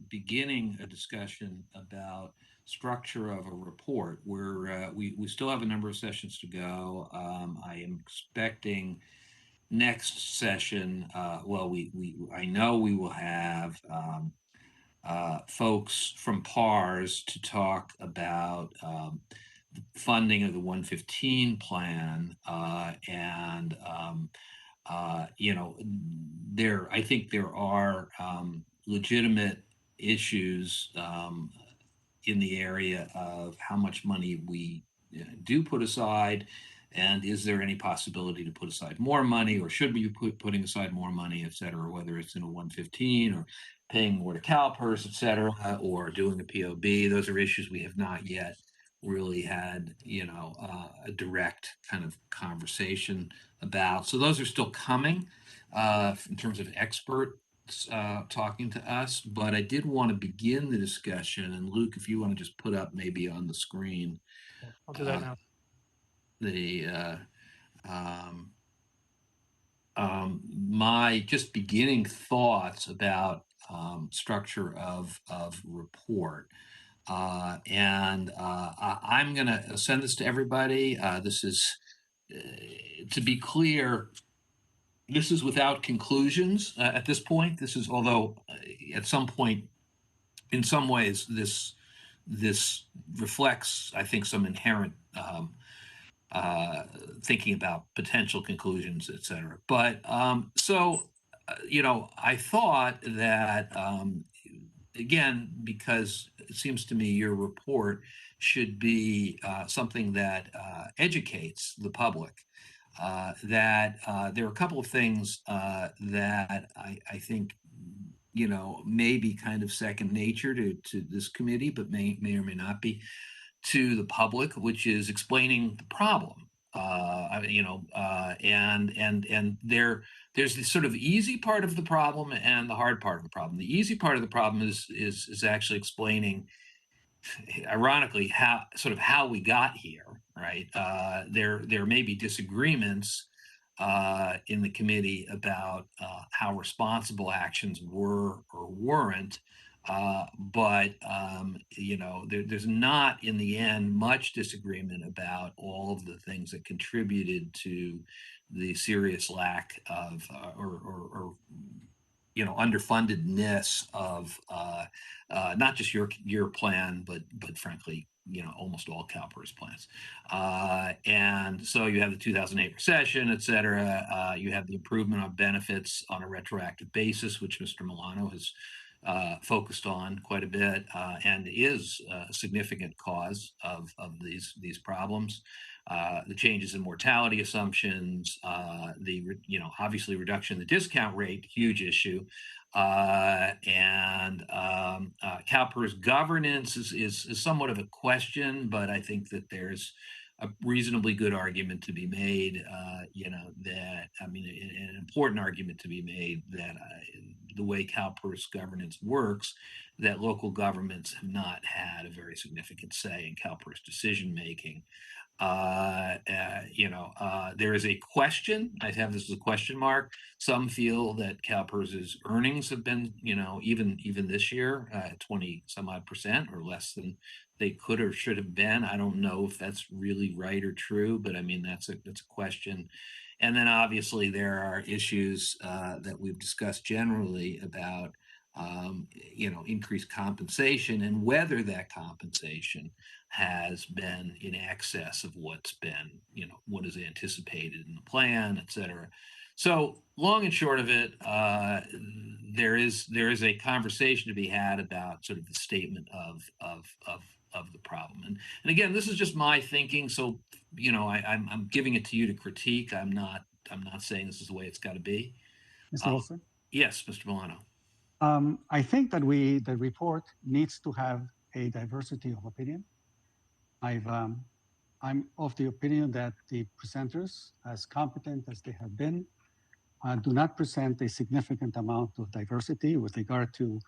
beginning a discussion about structure of a report. We still have a number of sessions to go. I am expecting next session. Well, I know we will have folks from PARS to talk about the funding of the 115 plan and you know, I think there are legitimate issues in the area of how much money we do put aside, and is there any possibility to put aside more money, or should we be putting aside more money, et cetera, whether it's in a 115 or paying more to CalPERS, et cetera, or doing a POB. Those are issues we have not yet really had, you know, a direct kind of conversation about. So those are still coming in terms of experts talking to us. But I did want to begin the discussion. And Luke, if you want to just put up maybe on the screen. I'll do that now. My just beginning thoughts about structure of report. I'm going to send this to everybody. This is, to be clear, this is without conclusions at this point. This is, although at some point, in some ways, this reflects, I think, some inherent thinking about potential conclusions, et cetera. But you know, I thought that, again, because it seems to me your report should be something that educates the public, that there are a couple of things that I think, you know, may be kind of second nature to this committee, but may or may not be to the public, which is explaining the problem. You know, and there's this sort of easy part of the problem and the hard part of the problem. The easy part of the problem is actually explaining, ironically, how we got here, right? There may be disagreements in the committee about how responsible actions were or weren't. But you know, there's not in the end much disagreement about all of the things that contributed to the serious lack of or you know, underfundedness of not just your plan, but frankly, you know, almost all CalPERS plans. And so you have the 2008 recession, et cetera. You have the improvement of benefits on a retroactive basis, which Mr. Milano has focused on quite a bit, and is a significant cause of these problems. The changes in mortality assumptions, you know, obviously reduction in the discount rate, huge issue. And CalPERS governance is somewhat of a question, but I think that there's a reasonably good argument to be made, you know, that, I mean, an important argument to be made that the way CalPERS governance works, that local governments have not had a very significant say in CalPERS decision-making. You know, there is a question, I have this as a question mark. Some feel that CalPERS's earnings have been, you know, even this year, 20 some odd % or less than they could or should have been. I don't know if that's really right or true, but I mean, that's a question. And then obviously there are issues that we've discussed generally about increased compensation, and whether that compensation has been in excess of what's been, what is anticipated in the plan, et cetera. So long and short of it, there is a conversation to be had about sort of the statement of the problem. And again, this is just my thinking. So, I'm giving it to you to critique. I'm not saying this is the way it's got to be. Mr. Olson? Yes, Mr. Milano. I think that the report needs to have a diversity of opinion. I'm of the opinion that the presenters, as competent as they have been, do not present a significant amount of diversity with regard to,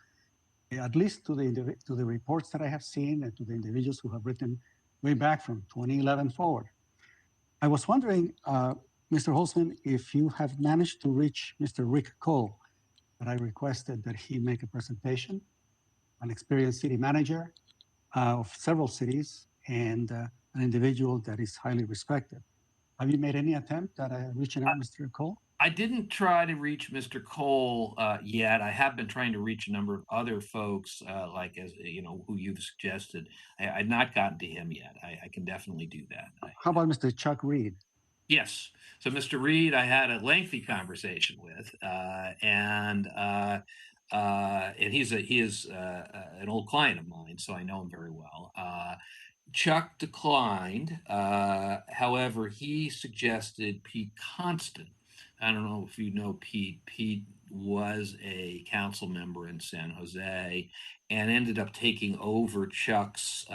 at least to the reports that I have seen and to the individuals who have written way back from 2011 forward. I was wondering, Mr. Holzman, if you have managed to reach Mr. Rick Cole, that I requested that he make a presentation, an experienced city manager of several cities and an individual that is highly respected. Have you made any attempt at reaching out Mr. Cole? I didn't try to reach Mr. Cole yet. I have been trying to reach a number of other folks, who you've suggested. I've not gotten to him yet. I can definitely do that. How about Mr. Chuck Reed? Yes. So Mr. Reed, I had a lengthy conversation with, and he is an old client of mine, so I know him very well. Chuck declined. However, he suggested Pete Constant. I don't know if you know Pete. Pete was a council member in San Jose and ended up taking over Chuck's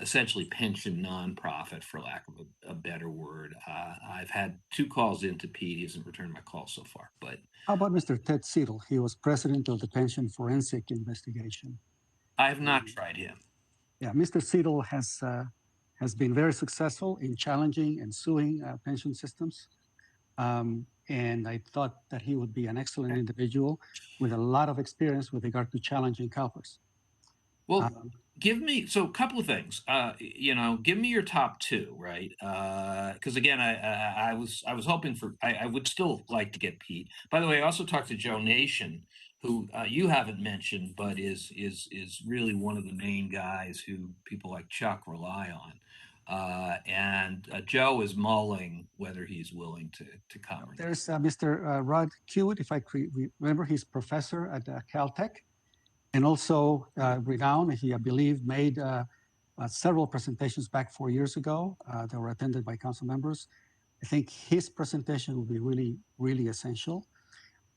essentially pension nonprofit, for lack of a better word. I've had 2 calls into Pete. He hasn't returned my call so far. But how about Mr. Ted Seidel? He was president of the Pension Forensic Investigation. I have not tried him. Yeah, Mr. Seidel has been very successful in challenging and suing pension systems. And I thought that he would be an excellent individual with a lot of experience with regard to challenging Calpers. Well, give me a couple of things. Give me your top 2, right? Because again, I was hoping for. I would still like to get Pete. By the way, I also talked to Joe Nation, who you haven't mentioned, but is really one of the main guys who people like Chuck rely on. And Joe is mulling whether he's willing to come. There's Mr. Rod Hewitt, if I remember, he's professor at Caltech, and also renowned. He, I believe, made several presentations back 4 years ago that were attended by council members. I think his presentation will be really, really essential.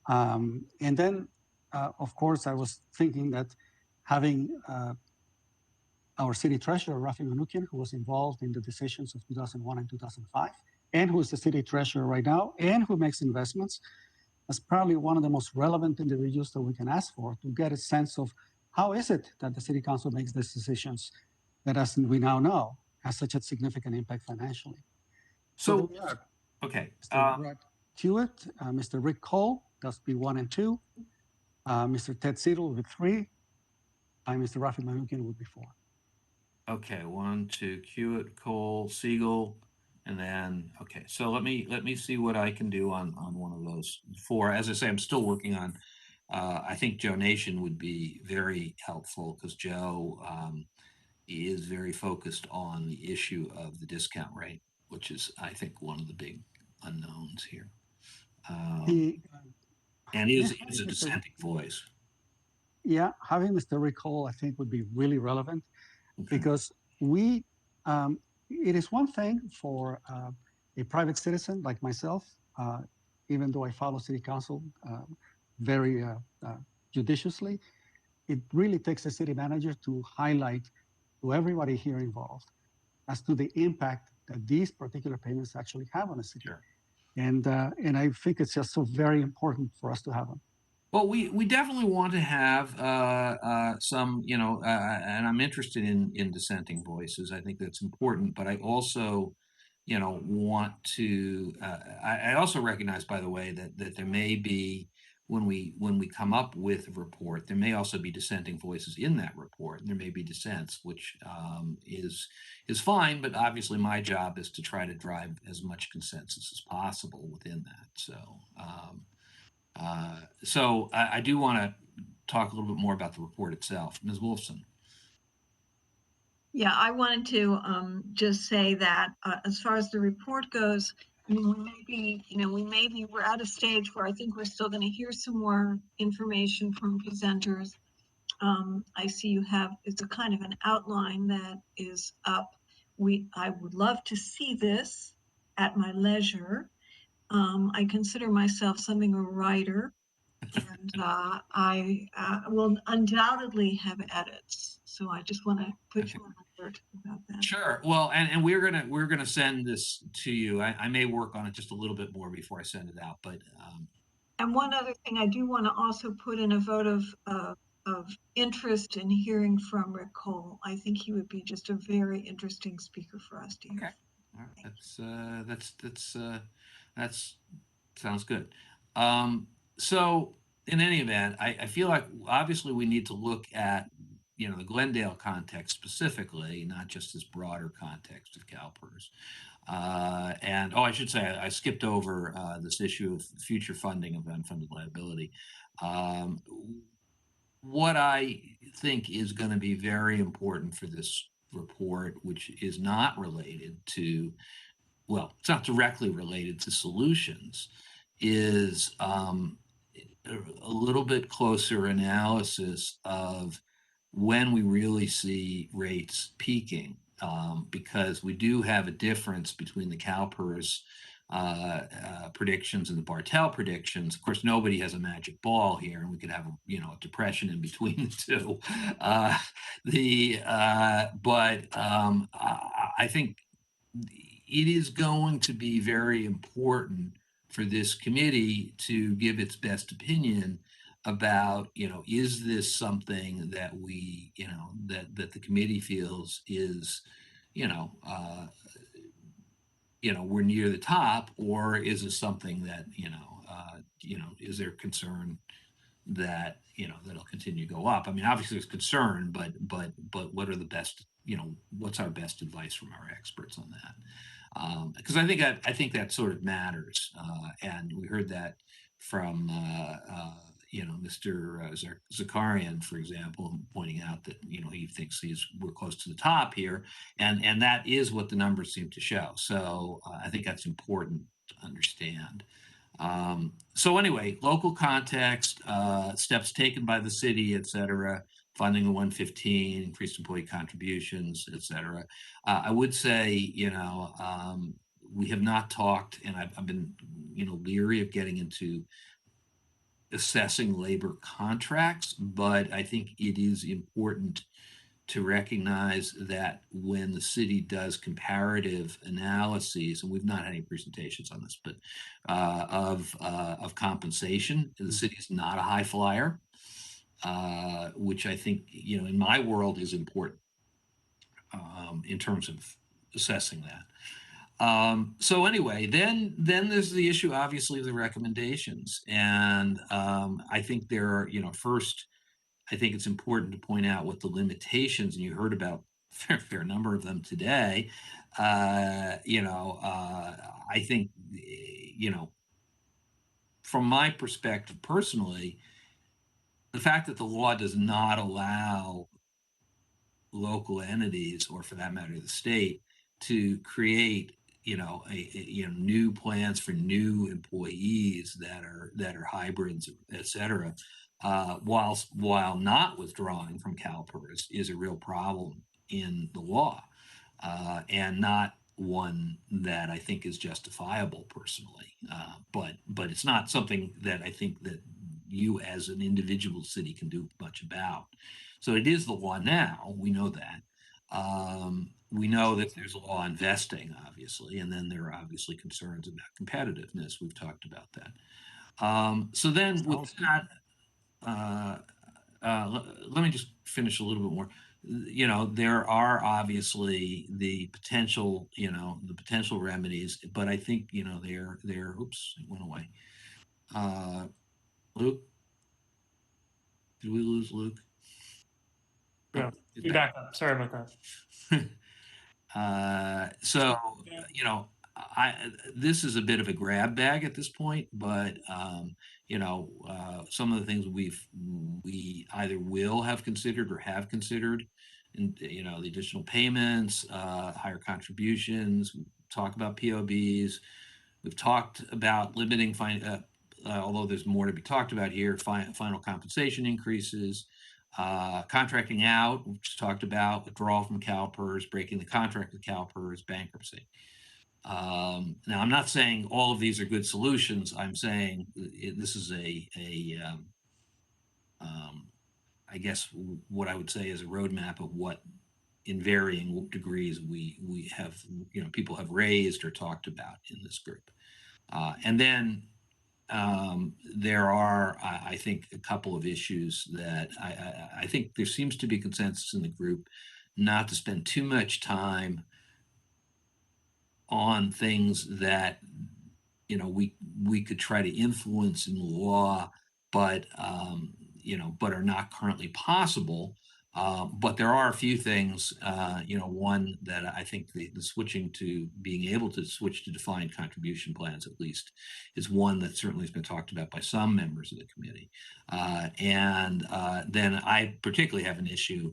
And then, of course, I was thinking that having our city treasurer, Rafi Manukian, who was involved in the decisions of 2001 and 2005, and who is the city treasurer right now, and who makes investments, as probably one of the most relevant individuals that we can ask for to get a sense of how is it that the city council makes these decisions that, as we now know, has such a significant impact financially. So okay. Mr. Rod Hewitt, Mr. Rick Cole, that's be 1 and 2. Mr. Ted Seidel with 3, and Mr. Rafi Manukian would be 4. Okay, 1, 2, Hewitt, Cole, Siegel, and then okay. So let me see what I can do on one of those 4. As I say, I'm still working on. I think Joe Nation would be very helpful because Joe is very focused on the issue of the discount rate, which is, I think, one of the big unknowns here. And is a dissenting voice. Yeah, having Mr. Rick Cole, I think, would be really relevant because we, it is one thing for a private citizen like myself, even though I follow city council very judiciously, it really takes a city manager to highlight to everybody here involved as to the impact that these particular payments actually have on a city. Sure. And I think it's just so very important for us to have them. Well, we definitely want to have some, and I'm interested in dissenting voices. I think that's important, but I also, want to. I also recognize, by the way, that there may be when we come up with a report, there may also be dissenting voices in that report, and there may be dissents, which is fine. But obviously, my job is to try to drive as much consensus as possible within that. So I do want to talk a little bit more about the report itself. Ms. Wolfson. Yeah, I wanted to just say that as far as the report goes, I mean, we're at a stage where I think we're still going to hear some more information from presenters. I see you have, it's a kind of an outline that is up. I would love to see this at my leisure. I consider myself something of a writer, and I will undoubtedly have edits. So I just want to put you on alert about that. Sure. Well, and we're gonna send this to you. I may work on it just a little bit more before I send it out, but. And one other thing, I do want to also put in a vote of interest in hearing from Rick Cole. I think he would be just a very interesting speaker for us to hear. Okay. All right. That's sounds good. So in any event, I feel like obviously we need to look at, the Glendale context specifically, not just this broader context of CalPERS. And I should say I skipped over this issue of future funding of unfunded liability. What I think is going to be very important for this report, which is not related to, well, it's not directly related to solutions, is a little bit closer analysis of when we really see rates peaking, because we do have a difference between the CalPERS predictions and the Bartel predictions. Of course, nobody has a magic ball here, and we could have a depression in between the two. But I think it is going to be very important for this committee to give its best opinion about, is this something that we, that the committee feels is, we're near the top, or is it something that, is there concern that, that'll continue to go up? I mean, obviously there's concern, but what are the best, what's our best advice from our experts on that? Because I think that sort of matters, and we heard that from Mr. Zakarian, for example, pointing out that he thinks we're close to the top here, and that is what the numbers seem to show. So I think that's important to understand. So anyway, local context, steps taken by the city, et cetera, funding the 115, increased employee contributions, et cetera. I would say, we have not talked, and I've been, leery of getting into assessing labor contracts, but I think it is important to recognize that when the city does comparative analyses, and we've not had any presentations on this, but of compensation, the city is not a high flyer, which I think, in my world is important in terms of assessing that. So anyway, then there's the issue, obviously, of the recommendations. And I think there are, first, I think it's important to point out what the limitations, and you heard about a fair number of them today. I think, from my perspective personally, the fact that the law does not allow local entities, or for that matter, the state, to create new plans for new employees that are hybrids, et cetera, while not withdrawing from CalPERS, is a real problem in the law, and not one that I think is justifiable personally. But it's not something that I think that you as an individual city can do much about. So it is the law now. We know that. We know that there's a law on vesting, obviously, and then there are obviously concerns about competitiveness. We've talked about that. So then with that, let me just finish a little bit more. There are obviously the potential remedies, but I think, they're, oops, it went away. Luke? Did we lose Luke? Yeah, be back up. Sorry about that. So, this is a bit of a grab bag at this point, but some of the things we either will have considered or have considered, and the additional payments, higher contributions. We talk about POBs. We've talked about limiting although there's more to be talked about here, final compensation increases, contracting out, we just talked about withdrawal from Calpers, breaking the contract with Calpers, bankruptcy. Now, I'm not saying all of these are good solutions. I'm saying this is I guess what I would say is a roadmap of what, in varying degrees, we have, people have raised or talked about in this group. And then there are, I think, a couple of issues that I think there seems to be consensus in the group not to spend too much time on things that we could try to influence in law, but but are not currently possible. But there are a few things, one that I think the switching to being able to switch to defined contribution plans, at least, is one that certainly has been talked about by some members of the committee. And then I particularly have an issue,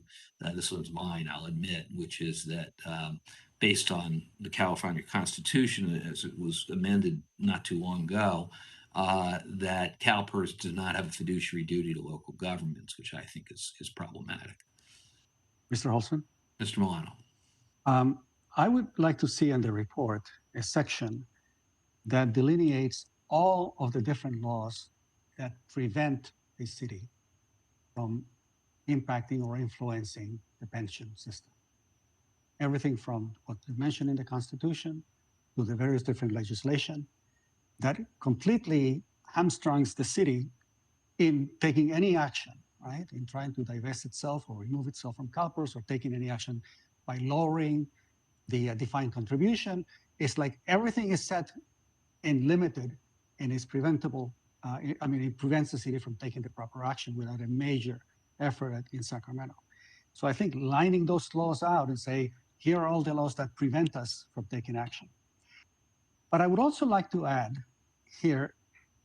this one's mine, I'll admit, which is that based on the California Constitution as it was amended not too long ago, that Calpers does not have a fiduciary duty to local governments, which I think is problematic. Mr. Holzman? Mr. Milano. I would like to see in the report a section that delineates all of the different laws that prevent a city from impacting or influencing the pension system. Everything from what you mentioned in the Constitution to the various different legislation that completely hamstrings the city in taking any action, right? In trying to divest itself or remove itself from Calpers, or taking any action by lowering the defined contribution. It's like everything is set and limited and is preventable. It prevents the city from taking the proper action without a major effort in Sacramento. So I think lining those laws out and say, here are all the laws that prevent us from taking action. But I would also like to add here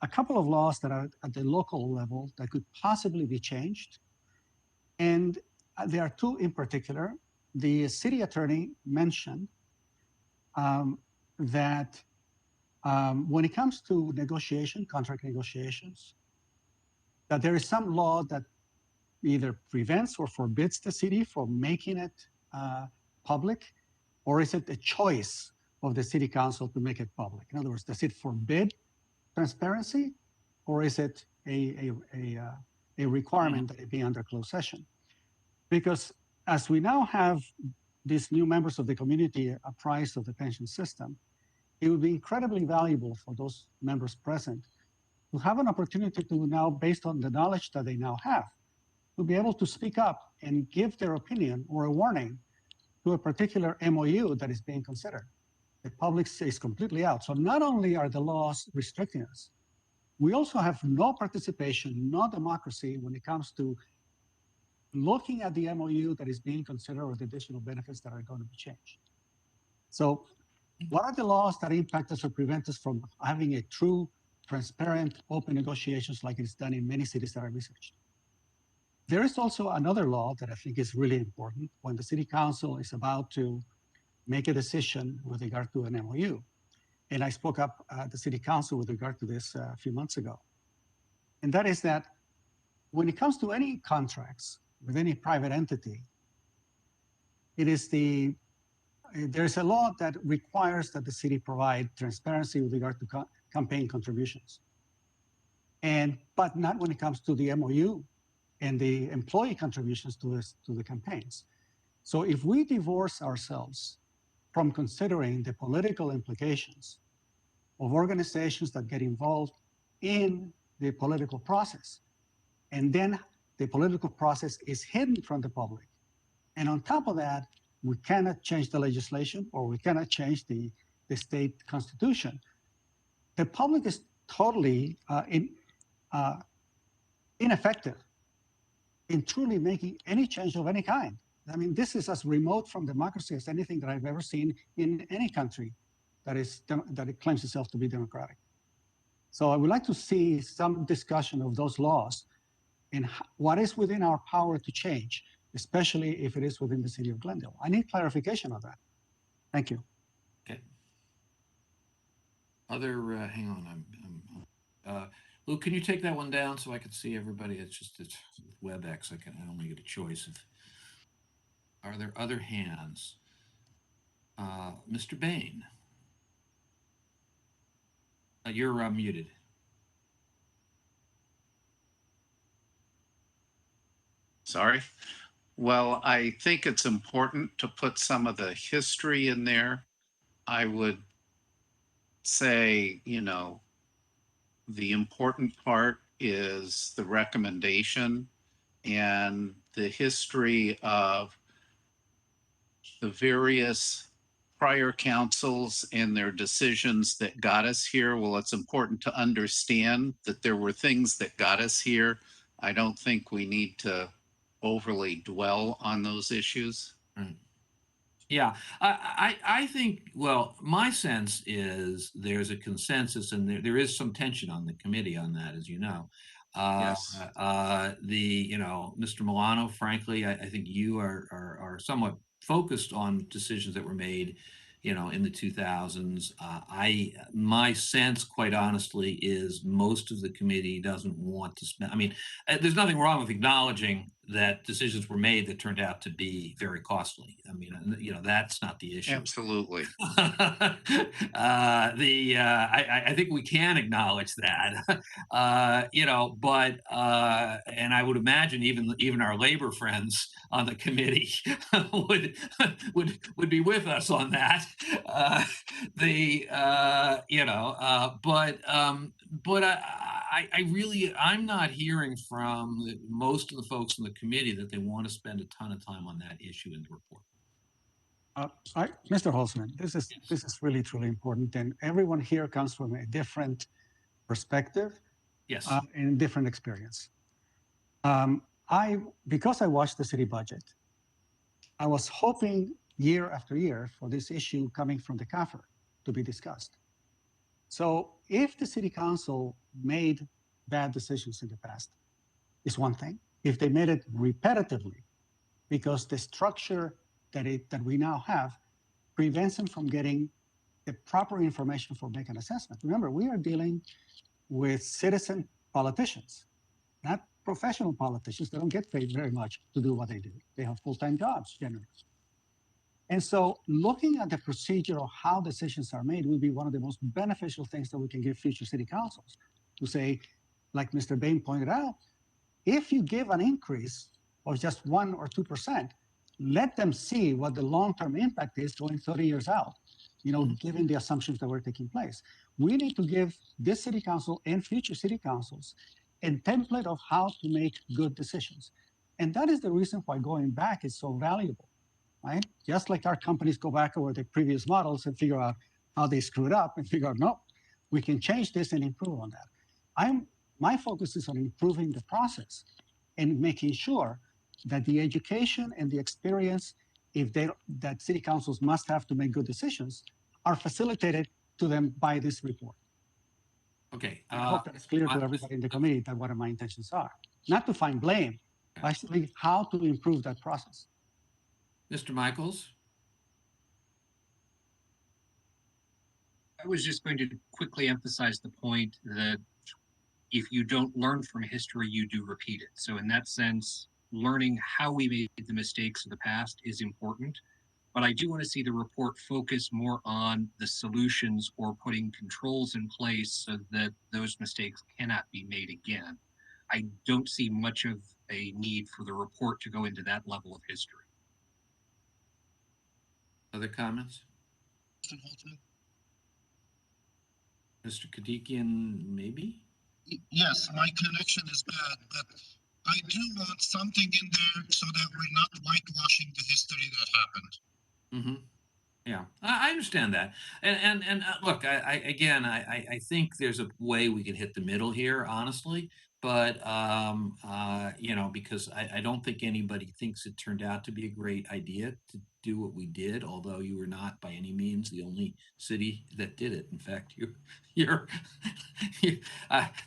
a couple of laws that are at the local level that could possibly be changed. And there are two in particular. The city attorney mentioned that when it comes to contract negotiations, that there is some law that either prevents or forbids the city from making it public, or is it a choice of the city council to make it public? In other words, does it forbid transparency, or is it a requirement that it be under closed session? Because as we now have these new members of the community apprised of the pension system, it would be incredibly valuable for those members present to have an opportunity to now, based on the knowledge that they now have, to be able to speak up and give their opinion or a warning to a particular MOU that is being considered. The public is completely out. So not only are the laws restricting us, we also have no participation, no democracy when it comes to looking at the MOU that is being considered or the additional benefits that are going to be changed. So what are the laws that impact us or prevent us from having a true, transparent, open negotiations like it's done in many cities that I researched? There is also another law that I think is really important when the city council is about to make a decision with regard to an MOU. And I spoke up at the city council with regard to this a few months ago. And that is that when it comes to any contracts with any private entity, there's a law that requires that the city provide transparency with regard to campaign contributions. But not when it comes to the MOU and the employee contributions to the campaigns. So if we divorce ourselves from considering the political implications of organizations that get involved in the political process, and then the political process is hidden from the public, and on top of that, we cannot change the legislation or we cannot change the state constitution, the public is totally ineffective in truly making any change of any kind. I mean, this is as remote from democracy as anything that I've ever seen in any country that it claims itself to be democratic. So I would like to see some discussion of those laws and what is within our power to change, especially if it is within the city of Glendale. I need clarification on that. Thank you. Okay. Hang on, Luke, can you take that one down so I can see everybody? It's WebEx. I only get a choice of. Are there other hands? Mr. Bain, you're muted. Sorry. Well, I think it's important to put some of the history in there. I would say, the important part is the recommendation and the history of the various prior councils and their decisions that got us here. Well, it's important to understand that there were things that got us here. I don't think we need to overly dwell on those issues. Right. Yeah, I think, well, my sense is there's a consensus and there is some tension on the committee on that, as you know. Yes. Mr. Milano, frankly, I think you are somewhat focused on decisions that were made, in the 2000s. My sense, quite honestly, is most of the committee doesn't want to spend. I mean, there's nothing wrong with acknowledging that decisions were made that turned out to be very costly. I mean, that's not the issue. Absolutely. I think we can acknowledge that, but and I would imagine even our labor friends on the committee would be with us on that. I'm not hearing from most of the folks in the committee that they want to spend a ton of time on that issue in the report. Mr. Holzman, this is really truly important, and everyone here comes from a different perspective, yes, and different experience. Because I watched the city budget, I was hoping year after year for this issue coming from the CAFR to be discussed. So if the city council made bad decisions in the past, is one thing. If they made it repetitively, because the structure that we now have prevents them from getting the proper information for making an assessment. Remember, we are dealing with citizen politicians, not professional politicians. They don't get paid very much to do what they do. They have full-time jobs generally. And so looking at the procedure of how decisions are made will be one of the most beneficial things that we can give future city councils to say, like Mr. Bain pointed out, if you give an increase of just 1 or 2%, let them see what the long-term impact is going 30 years out, given the assumptions that were taking place. We need to give this city council and future city councils a template of how to make good decisions. And that is the reason why going back is so valuable, right? Just like our companies go back over their previous models and figure out how they screwed up and figure out, no, we can change this and improve on that. My focus is on improving the process and making sure that the education and the experience that city councils must have to make good decisions are facilitated to them by this report. Okay. I hope that's clear to everybody in the committee that what my intentions are. Not to find blame, but actually how to improve that process. Mr. Michaels? I was just going to quickly emphasize the point that if you don't learn from history, you do repeat it. So in that sense, learning how we made the mistakes of the past is important. But I do want to see the report focus more on the solutions or putting controls in place so that those mistakes cannot be made again. I don't see much of a need for the report to go into that level of history. Other comments? Mr. Kadikian, maybe? Yes, my connection is bad, but I do want something in there so that we're not whitewashing the history that happened. Mm-hmm. Yeah, I understand that. And look, I think there's a way we can hit the middle here, honestly. but because I don't think anybody thinks it turned out to be a great idea to do what we did, although you were not by any means the only city that did it. In fact, you're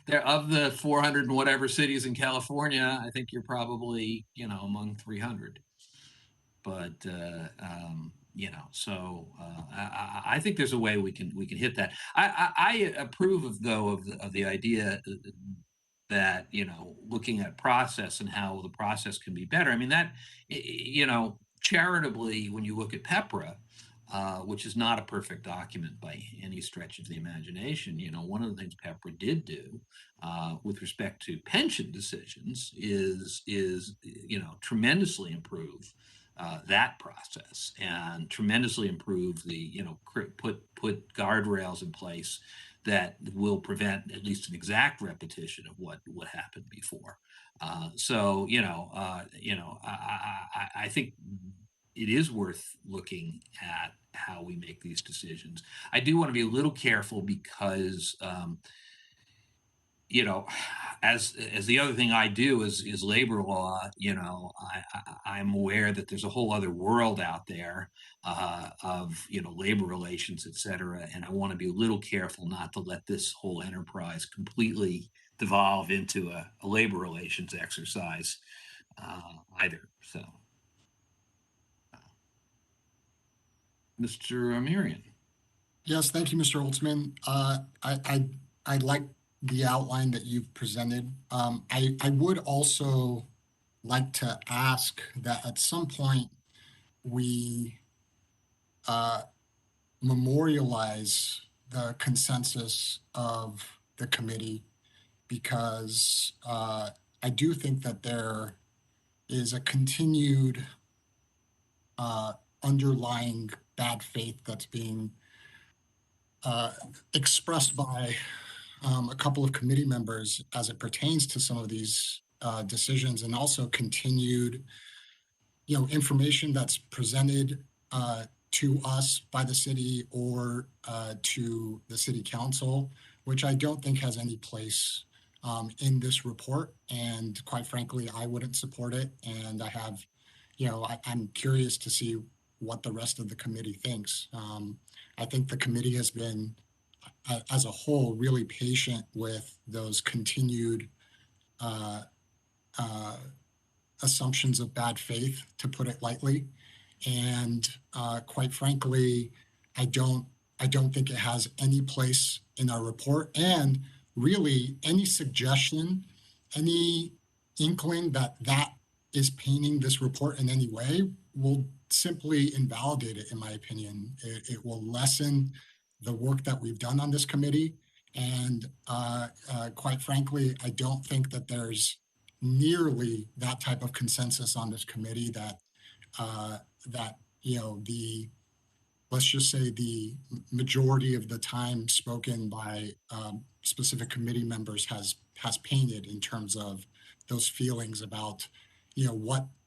there of the 400 and whatever cities in California, I think you're probably, among 300. But I think there's a way we can hit that. I approve of the idea that looking at process and how the process can be better. I mean that charitably, when you look at PEPRA, which is not a perfect document by any stretch of the imagination, one of the things PEPRA did do with respect to pension decisions is tremendously improve that process and tremendously improve the put guardrails in place that will prevent at least an exact repetition of what happened before. I think it is worth looking at how we make these decisions. I do want to be a little careful because as the other thing I do is labor law, I'm aware that there's a whole other world out there of labor relations, et cetera, and I want to be a little careful not to let this whole enterprise completely devolve into a labor relations exercise either. So, Mr. Amirian. Yes, thank you, Mr. Holtzman. I like the outline that you've presented. I would also like to ask that at some point we memorialize the consensus of the committee, because I do think that there is a continued underlying bad faith that's being expressed by a couple of committee members as it pertains to some of these decisions, and also continued, information that's presented to us by the city or to the city council, which I don't think has any place in this report. And quite frankly, I wouldn't support it. And I have, I'm curious to see what the rest of the committee thinks. I think the committee has been, as a whole, really patient with those continued assumptions of bad faith, to put it lightly. And quite frankly, I don't think it has any place in our report. And really, any suggestion, any inkling that is painting this report in any way will simply invalidate it, in my opinion. It will lessen the work that we've done on this committee. And quite frankly, I don't think that there's nearly that type of consensus on this committee that let's just say the majority of the time spoken by specific committee members has painted, in terms of those feelings about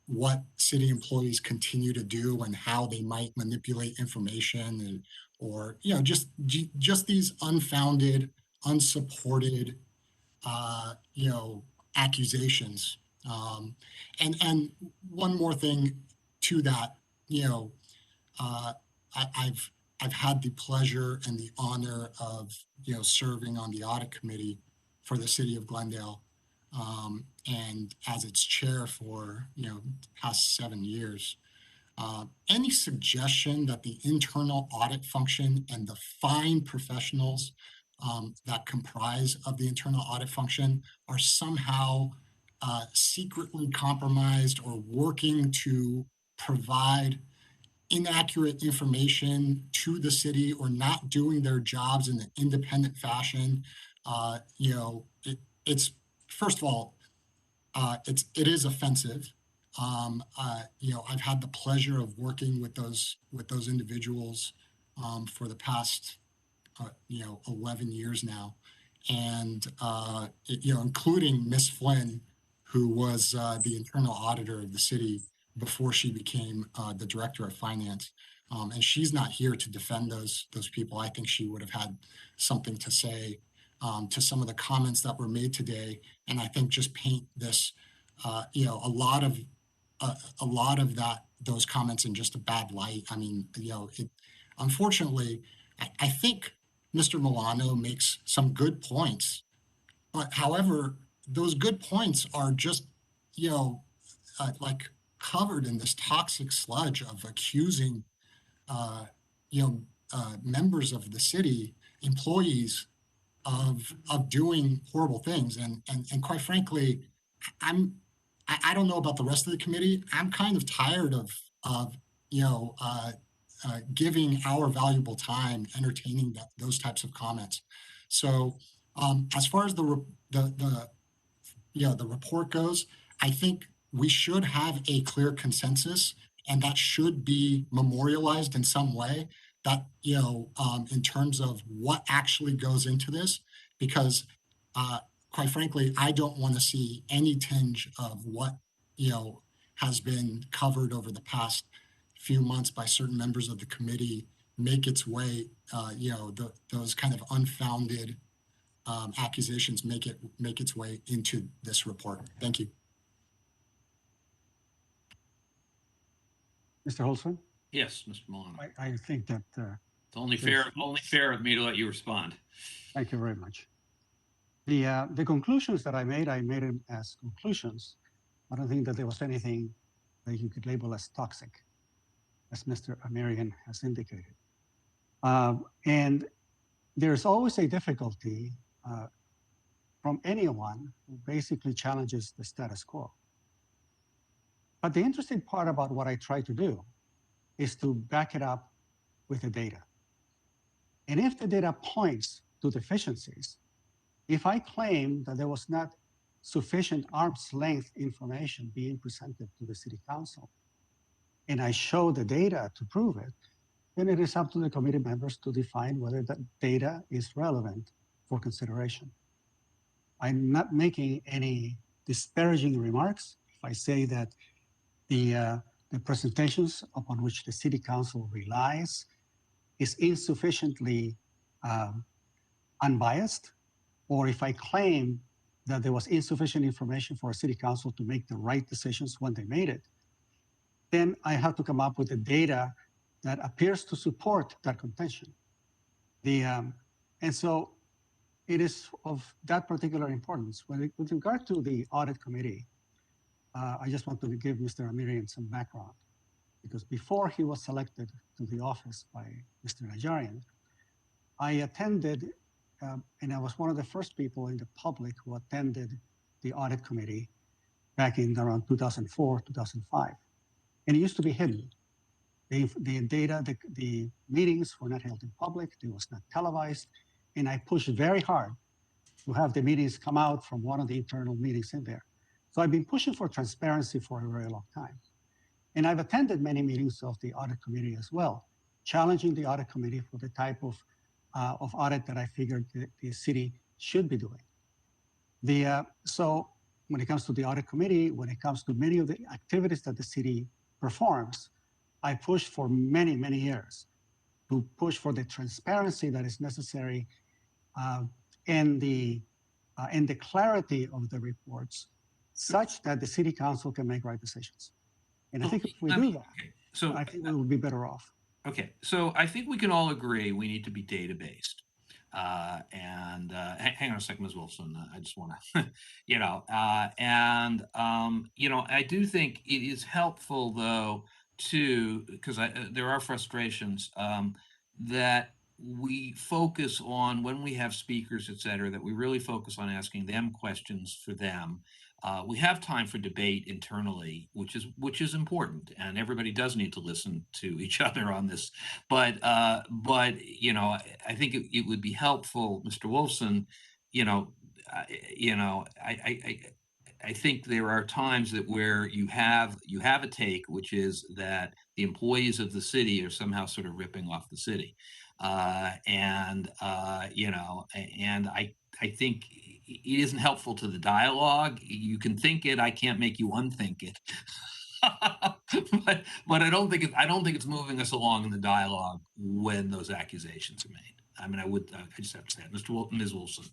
what city employees continue to do and how they might manipulate information, or just these unfounded, unsupported accusations. And one more thing to that, I've had the pleasure and the honor of serving on the audit committee for the city of Glendale, and as its chair for past 7 years. Any suggestion that the internal audit function and the fine professionals that comprise of the internal audit function are somehow secretly compromised or working to provide inaccurate information to the city, or not doing their jobs in an independent fashion, it's, first of all, it is offensive. I've had the pleasure of working with those individuals for the past 11 years now, and including Miss Flynn, who was the internal auditor of the city before she became the director of finance. And she's not here to defend those people. I think she would have had something to say to some of the comments that were made today, and I think just paint this, you know, a lot of those comments in just a bad light. I mean, you know, unfortunately, I think Mr. Milano makes some good points, but however, those good points are just, you know, like covered in this toxic sludge of accusing, you know, members of the city, employees of doing horrible things. And quite frankly, I don't know about the rest of the committee. I'm kind of tired of you know, giving our valuable time entertaining those types of comments. So as far as the you know, the report goes, I think we should have a clear consensus, and that should be memorialized in some way, that, you know, in terms of what actually goes into this, because quite frankly, I don't want to see any tinge of what, you know, has been covered over the past few months by certain members of the committee make its way, you know, those kind of unfounded accusations make its way into this report. Thank you. Mr. Holzman? Yes, Mr. Milano. I think that it's only fair of me to let you respond. Thank you very much. The conclusions that I made them as conclusions. I don't think that there was anything that you could label as toxic, as Mr. American has indicated. And there's always a difficulty from anyone who basically challenges the status quo. But the interesting part about what I try to do is to back it up with the data. And if the data points to deficiencies, if I claim that there was not sufficient arm's length information being presented to the city council, and I show the data to prove it, then it is up to the committee members to define whether that data is relevant for consideration. I'm not making any disparaging remarks if I say that the presentations upon which the city council relies is insufficiently unbiased, or if I claim that there was insufficient information for a city council to make the right decisions when they made it, then I have to come up with the data that appears to support that contention. And so it is of that particular importance. With regard to the audit committee, I just want to give Mr. Amirian some background, because before he was selected to the office by Mr. Najarian, I attended, and I was one of the first people in the public who attended the audit committee back in around 2004, 2005. And it used to be hidden. The meetings were not held in public, it was not televised, and I pushed very hard to have the meetings come out from one of the internal meetings in there. So I've been pushing for transparency for a very long time. And I've attended many meetings of the audit committee as well, challenging the audit committee for the type of audit that I figured the city should be doing. So when it comes to the audit committee, when it comes to many of the activities that the city performs, I pushed for many, many years to push for the transparency that is necessary and the clarity of the reports, such that the city council can make right decisions. And I think if we do that, so I think we will be better off. Okay, so I think we can all agree we need to be data-based. Hang on a second, Ms. Wilson. I just want to, you know, you know, I do think it is helpful, though, because there are frustrations that we focus on when we have speakers, et cetera, that we really focus on asking them questions for them. We have time for debate internally, which is important, and everybody does need to listen to each other on this. But you know, I think it would be helpful, Mr. Wolfson. You know, I think there are times that where you have a take, which is that the employees of the city are somehow sort of ripping off the city, you know, and I think it isn't helpful to the dialogue. You can think it. I can't make you unthink it. but I don't think it's moving us along in the dialogue when those accusations are made. I mean, I just have to say it. Ms. Wilson.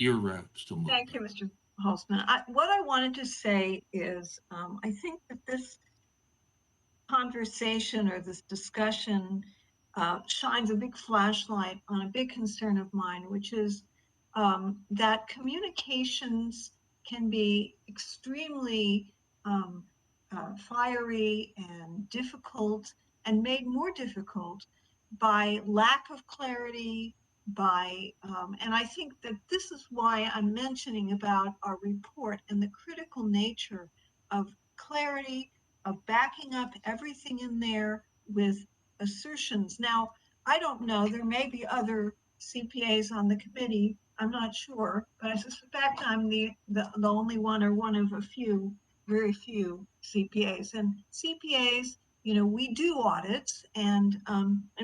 You're still moving. Thank you, Mr. Holzman. What I wanted to say is, I think that this conversation or this discussion shines a big flashlight on a big concern of mine, which is that communications can be extremely fiery and difficult, and made more difficult by lack of clarity, and I think that this is why I'm mentioning about our report and the critical nature of clarity, of backing up everything in there with assertions. Now, I don't know, there may be other CPAs on the committee, I'm not sure, but I suspect I'm the only one, or one of a few, very few CPAs. And CPAs, you know, we do audits, and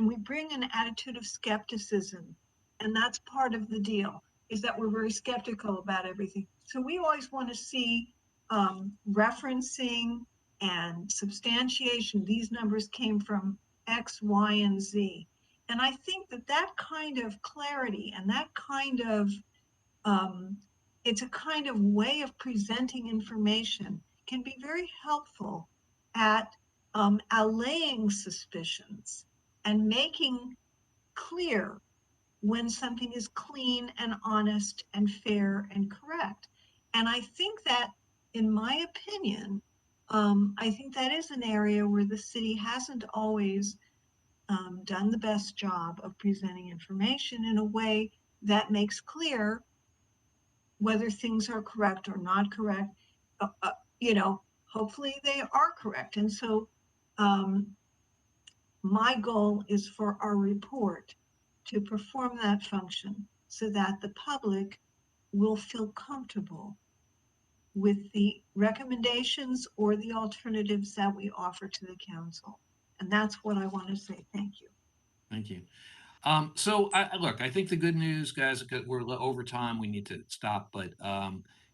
we bring an attitude of skepticism, and that's part of the deal, is that we're very skeptical about everything. So we always want to see referencing and substantiation. These numbers came from X, Y, and Z. And I think that that kind of clarity and that kind of, it's a kind of way of presenting information can be very helpful at allaying suspicions and making clear when something is clean and honest and fair and correct. And I think that, in my opinion, I think that is an area where the city hasn't always done the best job of presenting information in a way that makes clear whether things are correct or not correct. You know, hopefully they are correct. And so my goal is for our report to perform that function so that the public will feel comfortable with the recommendations or the alternatives that we offer to the council. And that's what I want to say. Thank you. Thank you. So look, I think the good news, guys, because we're over time, we need to stop, but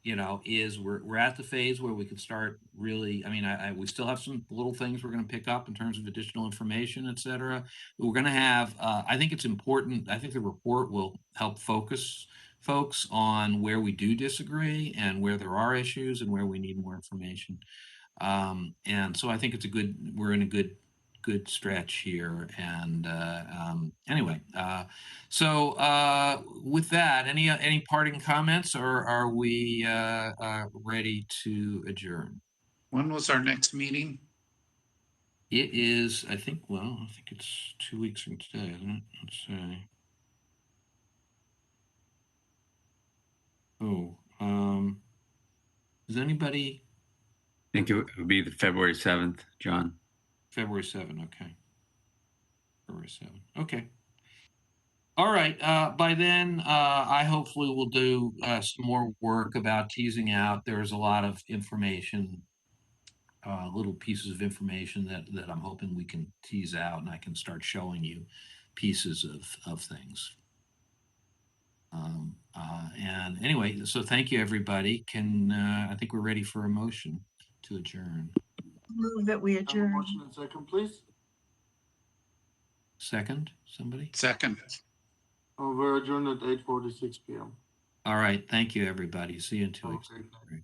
you know, is we're at the phase where we can start really, I mean, we still have some little things we're going to pick up in terms of additional information, et cetera. We're going to have, I think it's important, I think the report will help focus folks on where we do disagree and where there are issues and where we need more information. And so I think it's we're in a good stretch here. And anyway, so with that, any parting comments, or are we ready to adjourn? When was our next meeting? It is, I think it's 2 weeks from today, isn't it? Let's see. Does anybody? I think it would be the February 7th, John. February 7th, okay. February 7th, okay. All right, by then, I hopefully will do some more work about teasing out. There's a lot of information, little pieces of information that I'm hoping we can tease out, and I can start showing you pieces of things. And anyway, so thank you, everybody. I think we're ready for a motion to adjourn. Move that we adjourn. Motion and second, please. Second, somebody? Second. We're adjourned at 8:46 p.m. All right, thank you, everybody. See you in 2 weeks. Okay.